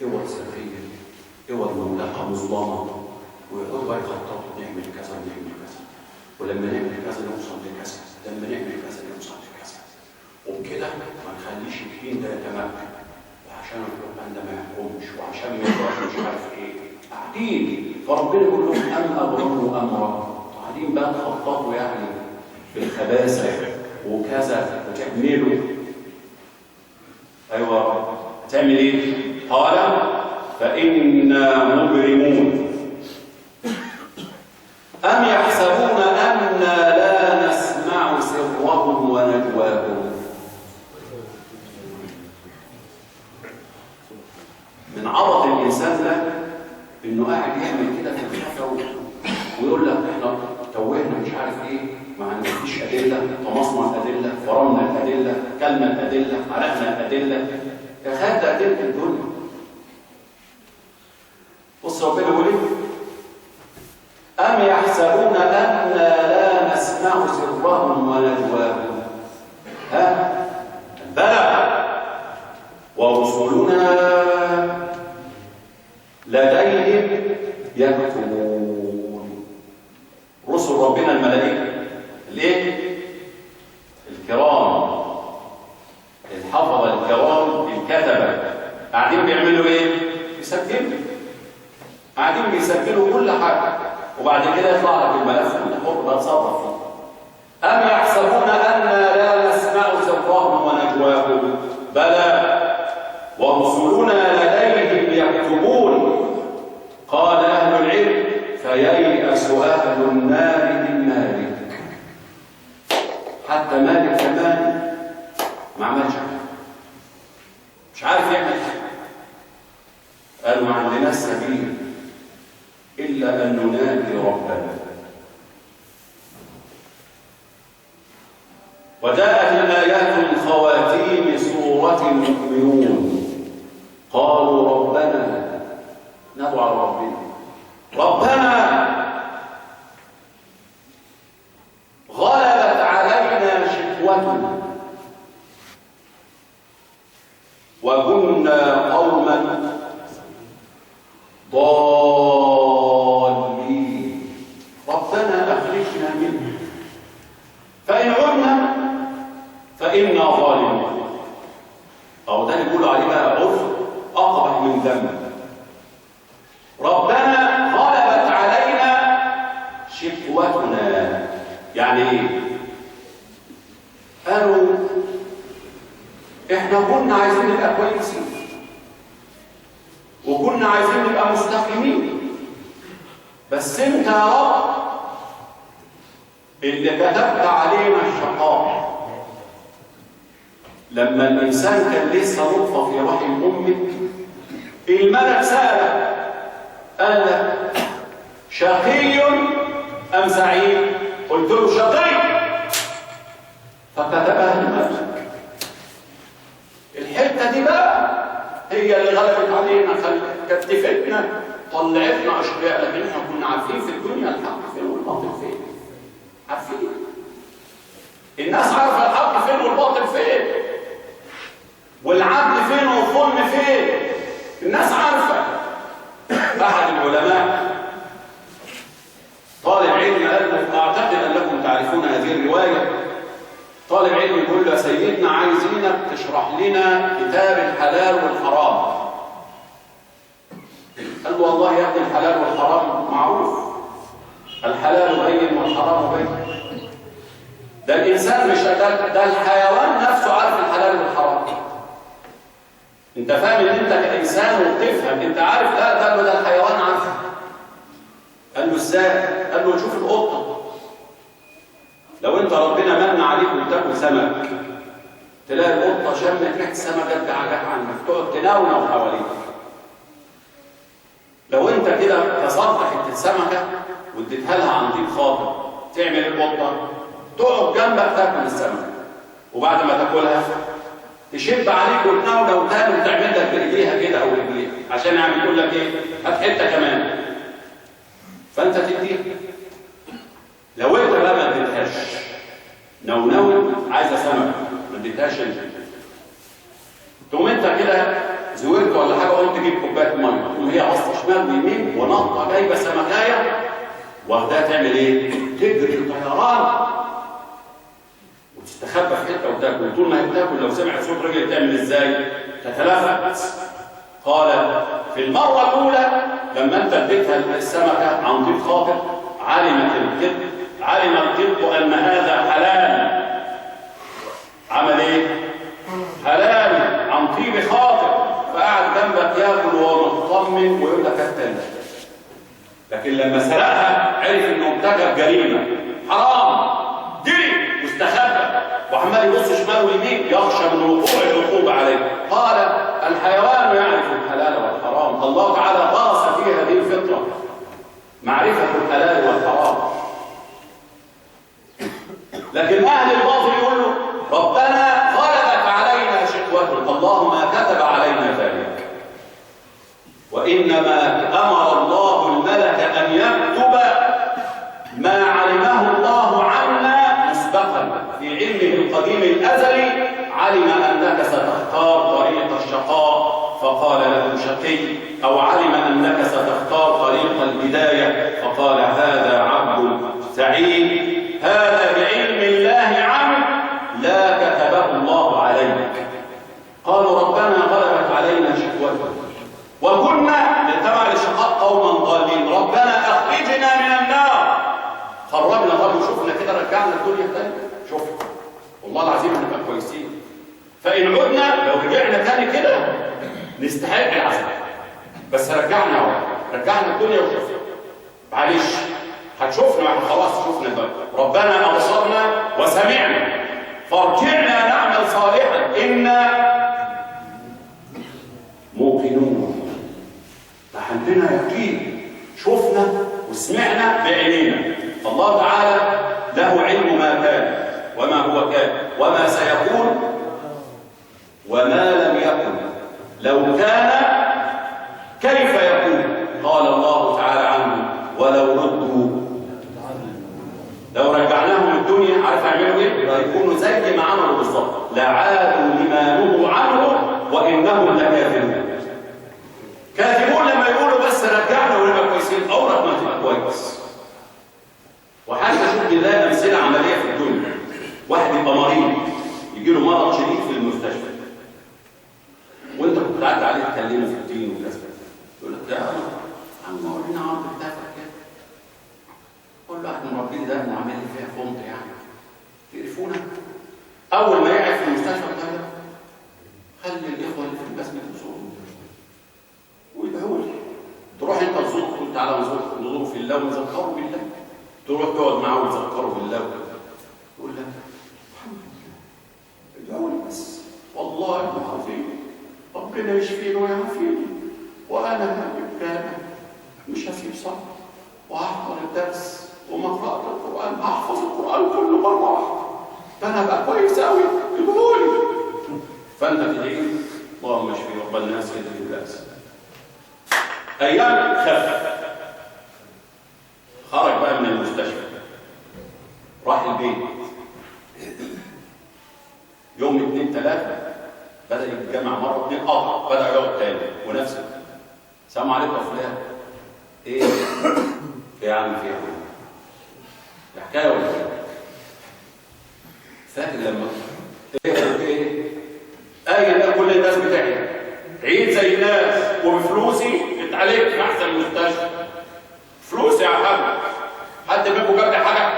اوعى السلفية، اوعى المملكة مظلمة، ويقعدوا بقى يخططوا نعمل كذا ونعمل كذا، ولما نعمل كذا نوصل لكذا، لما نعمل كذا نوصل لكذا، وبكده ما نخليش الدين ده يتمكن. عشان القرآن ده ما يحكمش وعشان ما يبقاش مش عارف ايه، قاعدين فربنا يقول لهم أم أبرموا أمرا، قاعدين بقى تخططوا يعني في الخباثة وكذا وتعملوا. أيوة هتعمل إيه؟ قال فإنا مبرمون أم يحسبون أنا لا نسمع سرهم ونجواهم. من عبط الإنسان ده إنه قاعد يعمل كده في الحاجة ويقول لك إحنا توهنا مش عارف إيه، ما عندناش أدلة، طمسنا الأدلة، فرمنا الأدلة، كلنا الأدلة، عرفنا الأدلة، أخذت أدلة الدنيا. بص ربنا يقول إيه؟ أم يحسبون أنا لا نسمع سرهم ونجواهم. ها؟ بلى ورسلنا لديهم يكتبون. رسل ربنا الملائكة الايه؟ الكرام، الحفظة الكرام الكتبة، قاعدين بيعملوا ايه؟ بيسجلوا، قاعدين بيسجلوا كل حاجة، وبعد كده يطلع لك الملف وانت حر بقى تصرف فيه. أم يحسبون أنا لا نسمع سرهم ونجواهم بلى ورسلنا لديهم يكتبون. قال أهل العلم فييأس أهل النار من مالك. حتى مالك كمان ما عملش حاجة، مش عارف يعمل حاجة. قالوا ما عندناش سبيل إلا أن ننادي ربنا. وجاءت الآيات من خواتيم سورة المؤمنون قالوا ربنا، ندعو على ربنا، ربنا غلبت علينا شقوتنا وكنا قوما ضالين، ربنا أخرجنا منه فإن عدنا فإنا ظالمون. أو ده اللي بيقولوا عليه بقى عرف أقبح من ذنب. ربنا غلبت علينا شقوتنا، يعني ايه؟ قالوا احنا كنا عايزين نبقى كويسين وكنا عايزين نبقى مستقيمين، بس انت يا رب اللي كتبت علينا الشقاء. لما الانسان كان لسه نطفه في رحم امه الملك سأله قال لك شقي أم سعيد؟ قلت له شقي، فكتبها الملك. الحتة دي بقى هي اللي غلبت علينا، كتفتنا، طلعتنا أشقياء، لكن احنا كنا عارفين في الدنيا الحق فين والباطل فين. عارفين، الناس عارفة الحق فين والباطل فين، والعدل فين والظلم فين، الناس عارفة. أحد العلماء طالب علم قال له أعتقد أنكم تعرفون هذه الرواية. طالب علم يقول له يا سيدنا عايزينك تشرح لنا كتاب الحلال والحرام. قال له والله يا ابني الحلال والحرام معروف، الحلال بين والحرام بين. ده الإنسان مش ده الحيوان نفسه عارف الحلال والحرام. انت فاهم ان انت كإنسان وبتفهم، انت عارف لا ده الحيوان عارف. قال له ازاي؟ قال له شوف القطة، لو انت ربنا من عليك وتاكل سمك تلاقي القطة شمت ريحة السمك جت عجاك عنك تقعد تناونو حواليك. لو انت كده كسرت حتة سمكة واديتها لها عن طيب خاطر تعمل القطة؟ تقعد جنبك تاكل السمكة، وبعد ما تاكلها تشب عليك وتناولها تاني وتعمل لك برجليها كده او رجليها عشان يعني يقول لك ايه؟ هات حته كمان. فانت تديها. لو انت بقى ما اديتهاش نونوي عايزه سمك ما اديتهاش انت، تقوم انت كده زورت ولا حاجه قلت تجيب كوبايه ميه، تقوم هي قصه شمال ويمين ونطه جايبه سمكايه واخداها تعمل ايه؟ تجري طيران تستخبى في حته وتاكل، طول ما هي بتاكل لو سمعت صوت رجل تعمل ازاي؟ تتلفت. قال في المره الاولى لما انت اديتها السمكه عن طيب خاطر علم القط ان هذا حلال. عمل ايه؟ حلال عن طيب خاطر، فقعد جنبك ياكل وهو مطمن ويقول لك التاني. لكن لما سرقها عرف انه ارتكب جريمه حرام، جري واستخبى وعمال يبص شمال ويمين يخشى من وقوع العقوبه عليه. قال الحيوان يعرف الحلال والحرام. الله تعالى غرس في هذه الفطره معرفه الحلال والحرام. لكن اهل الباطل يقول له ربنا غلبت علينا شقوتنا. الله ما كتب علينا ذلك، وانما امر الله الملك ان يكتب ما علمه الله عنا مسبقا في علمه القديم الازلي. علم انك ستختار طريق الشقاء فقال له شقي، او علم انك ستختار طريق الهدايه فقال هذا عبد سعيد. هذا بعلم الله عنك لا كتبه الله عليك. قالوا ربنا غلبت علينا شقوتنا وكنا لتبع لشقاء قوما ضالين، ربنا اخرجنا من النار. خرجنا غير وشوفنا كده رجعنا الدنيا تاني. شوف والله العظيم هنبقى كويسين. فان عدنا لو رجعنا تاني كده نستحق العذاب، بس رجعنا الدنيا وشوفنا. معلش هتشوفنا خلاص، شوفنا بقى. ربنا ابصرنا وسمعنا فارجعنا نعمل صالحا انا موقنون. فعندنا يقين، شفنا وسمعنا بعينينا. الله تعالى له علم ما كان وما هو كان وما سيكون وما لم يكن. لو كان كيف يكون؟ قال الله تعالى عنه ولو ردوا، لو رجعناهم الدنيا عارف يعملوا ايه؟ يكونوا زي ما عملوا بالظبط، لعادوا لما نهوا عنه وانهم لكاذبون. كاذبون لما يقولوا بس رجعنا ونبقى كويسين، عمرك ما تبقى كويس. وحتى شوف نلاقي امثله عمليه في الدنيا. واحد يبقى مريض يجي له مرض شديد في المستشفى، وانت كنت قاعد عليه تكلمه في الدين وكذا، يقول لك يا عم ورينا عرض كتافك كده. قول له احنا مربين ده نعمل لي فيها فونت يعني تقرفونا. اول ما يقعد في المستشفى بتاعه خلي الاخوه اللي في البسمه يزوروا ويدعوا لي. تروح انت تزور، تقول تعالى نزور في الله ونذكره بالله. تروح تقعد معاه وتذكره بالله يقول لك الحمد لله ادعوا لي بس، والله العظيم ربنا يشفيني ويعافيني، وانا كان مش هسيب صلاه وهحضر الدرس وما قرات القران هحفظ القران كله مره واحده، ده انا بقى كويس قوي ادعوا لي. فانت تدعي اللهم اشفي رب الناس اذهب الباس. ايام خف، خرج بقى من المستشفى راح البيت. يوم 2 3 بدأ يتجمع مرة 2 بدأ يقعد تاني ونفسه السلام عليكم يا فلان. ايه يا عم في ايه؟ حكايه ولا ايه؟ فاكر لما ايه كل الناس بتعمل عيد زي الناس وبفلوسي اتعالجت في احسن المستشفى. فلوس يا حد منكم جاب لي حاجه؟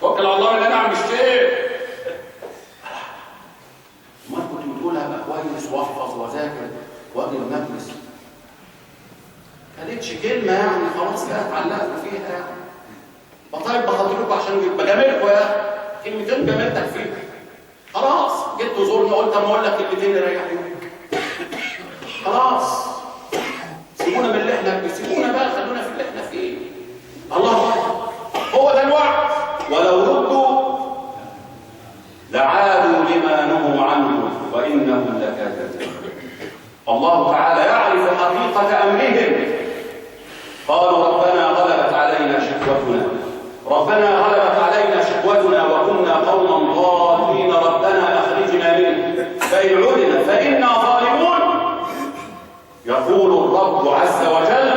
توكل على الله ان انا مش شيء. ما كنت بتقولها بقى كويس واحفظ واذاكر واجي المجلس، كانتش كلمه يعني خلاص كده اتعلقت فيها يعني. بطيب بخاطركم عشان بجاملكم يا اخي، كلمتين جاملتك فيها خلاص. جيت تزورني قلت اما اقول لك كلمتين يريحوك خلاص. سيبونا من اللي احنا سيبونا بقى، خلونا في اللي احنا فيه. الله هو ده الوعد. ولو ردوا لعادوا لما نهوا عنه وانهم لكاذبون. الله تعالى يعرف حقيقه امرهم. قالوا ربنا غلبت علينا شقوتنا، ربنا غلبت علينا شقوتنا وكنا قوما ضالين، ربنا اخرجنا منه فان عدنا فانا ظالمون. يقول الرب عز وجل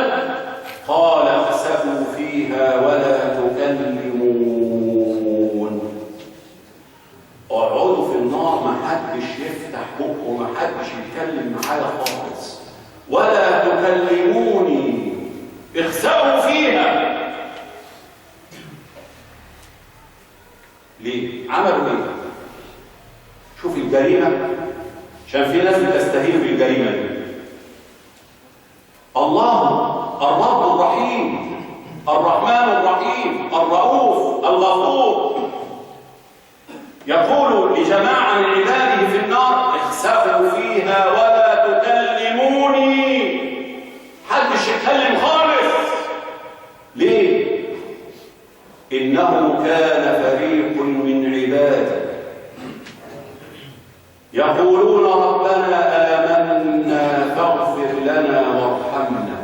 قال اخسئوا فيها ولا تكلمون. اقعدوا في النار، ما حدش يفتح بقه، ما حدش يتكلم معايا خالص، ولا تكلموني، اخسأوا فيها. ليه؟ عملوا ايه؟ شوف الجريمة، عشان في ناس بتستهين بالجريمة دي. الله الرب الرحيم الرحمن الرحيم الرؤوف الغفور يقول لجماعة من عباده في النار: اخسأوا فيها ولا تكلموني، محدش يتكلم خالص. ليه؟ إنه كان فريق من عبادي يقولون ربنا آمنا فاغفر لنا وارحمنا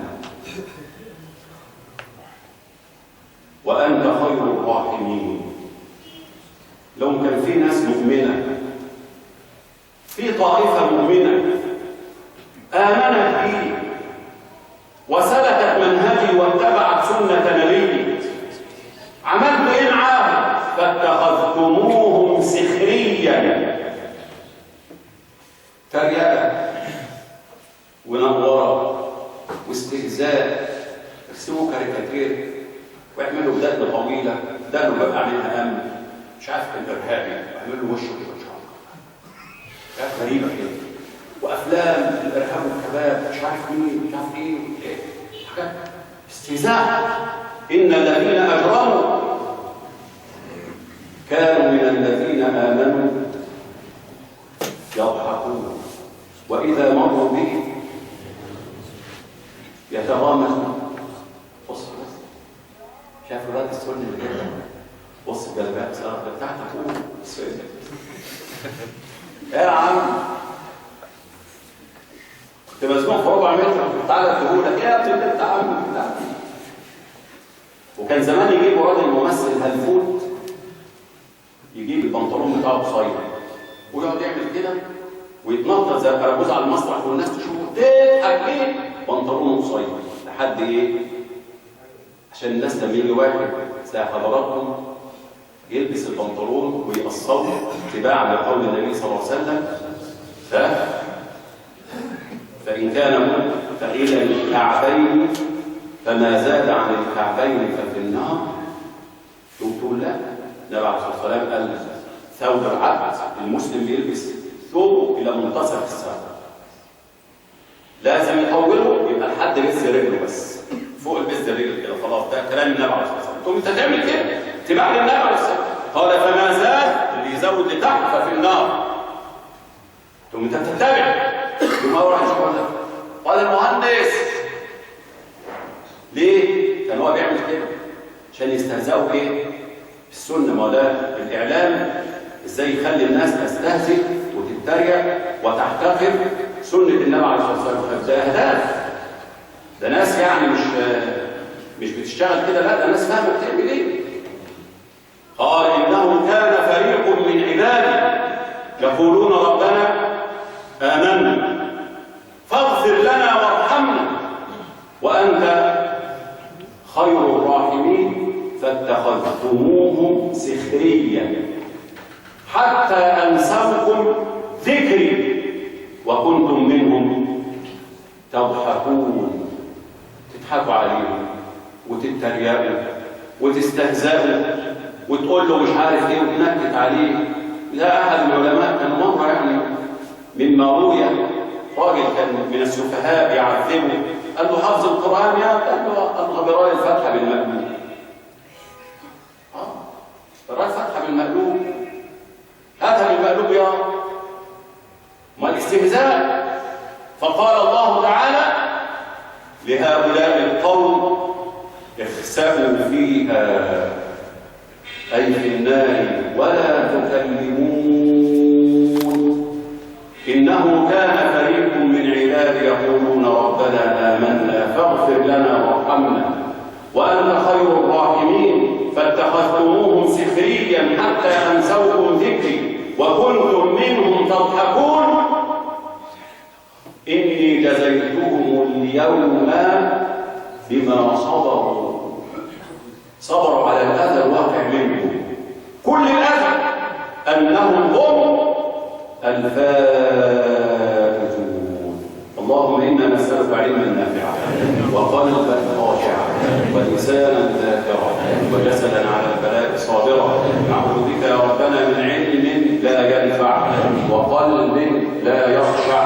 وأنت خير الراحمين. لو كان في ناس مؤمنة، في طائفة مؤمنة آمنت بي وسلكت منهجي واتبعت سنة نبيي، عملت إيه معاهم؟ فاتخذتموهم سخريا، تريقة ونورة واستهزاء، يرسموا كاريكاتير ويعملوا دقن طويلة، دقنه بقى عليها أمن، مش عارف كان إرهابي، ويعملوا وشه كده حاجات غريبة كده، وأفلام الإرهاب والكباب، مش عارف مين، مش عارف إيه، حاجات استهزاء. إن الذين أجرموا كانوا من الذين آمنوا يضحكون وإذا مروا به يتغامزون. بص شايف الواد السن اللي كده، بص الجلباب بتاعتك فوق السن. يا عم كنت مزنوق في ربع متر، تعالى اديهولك يا ابني انت عم. وكان زمان يجيبوا راجل ممثل هلفوت، يجيب البنطلون بتاعه قصير ويقعد يعمل كده ويتنطط زي الكرابوز على المسرح، والناس تشوفه تضحك ليه؟ بنطلونه قصير لحد ايه؟ عشان الناس لما يجي واحد زي حضراتكم يلبس البنطلون ويقصره اتباعا لقول النبي صلى الله عليه وسلم، فإن كان فإلى الكعبين فما زاد عن الكعبين ففي النار. تقول لا، النبي عليه الصلاة والسلام قال ثوب العبد المسلم بيلبس ثوبه إلى منتصف الساق، لازم يطوله يبقى لحد بس رجله، بس فوق البس الرجل كده خلاص. ده كلام النبي عليه الصلاة والسلام. تقوم انت تعمل كده اتباع للنبي عليه الصلاة والسلام. قال فما زاد، اللي يزود لتحت ففي النار. تقوم انت تتبع. ثم راح يشوف ده قال المهندس ليه؟ كان هو بيعمل كده عشان يستهزئوا ايه؟ السنة. ما هو ده الإعلام ازاي يخلي الناس تستهزئ وتتريق وتحتقر سنة النبي عليه الصلاة والسلام. ده أهداف، ده ناس يعني مش بتشتغل كده، لا ده ناس فاهمة بتعمل ايه. قال إنه كان فريق من عبادي يقولون ربنا آمنا فاغفر لنا وارحمنا وأنت خير الراحمين فاتخذتموهم سخريا حتى أنسوكم ذكري وكنتم منهم تضحكون. تضحكوا عليهم وتتريقوا وتستهزئوا وتقول له مش عارف ايه وتنكت عليه. لا أحد من العلماء كان مرة يعني مما روي راجل كان من السفهاء يعذبه، قال له حافظ القرآن يا؟ قال له ألغى براء الفتحة بالمقلوب. براء الفتحة بالمقلوب، هاتها بالمقلوب يا ما الاستهزاء. فقال الله تعالى لهؤلاء القوم اخسأوا فيها أي في النار ولا تكلمون إنه كان فريق من عبادي يقولون ربنا آمنا فاغفر لنا وارحمنا وأنت خير الراحمين فاتخذتموهم سخريا حتى أنسوكم ذكري وكنتم منهم تضحكون إني جزيتهم اليوم بما صبروا على الأذى الواقع منهم. كل الأذى أنهم هم الفائزون. اللهم إنا نسألك علما نافعا وقلبا خاشعا ولسانا ذاكرا وجسدا على البلاء صابرا. نعوذ بك يا ربنا من علم لا ينفع وقلب لا يخشع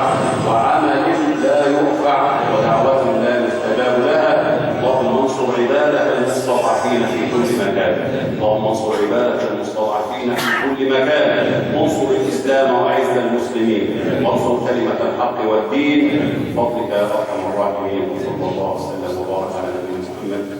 وعمل لا يرفع ودعوة لا يستجاب لها. اللهم انصر عبادك المستضعفين في كل مكان. اللهم انصر عبادك المستضعفين في كل مكان. انصر الإسلام وأعز المسلمين وانصر كلمة الحق والدين بفضلك يا أرحم الراحمين. وصلى الله وسلم وبارك على نبينا محمد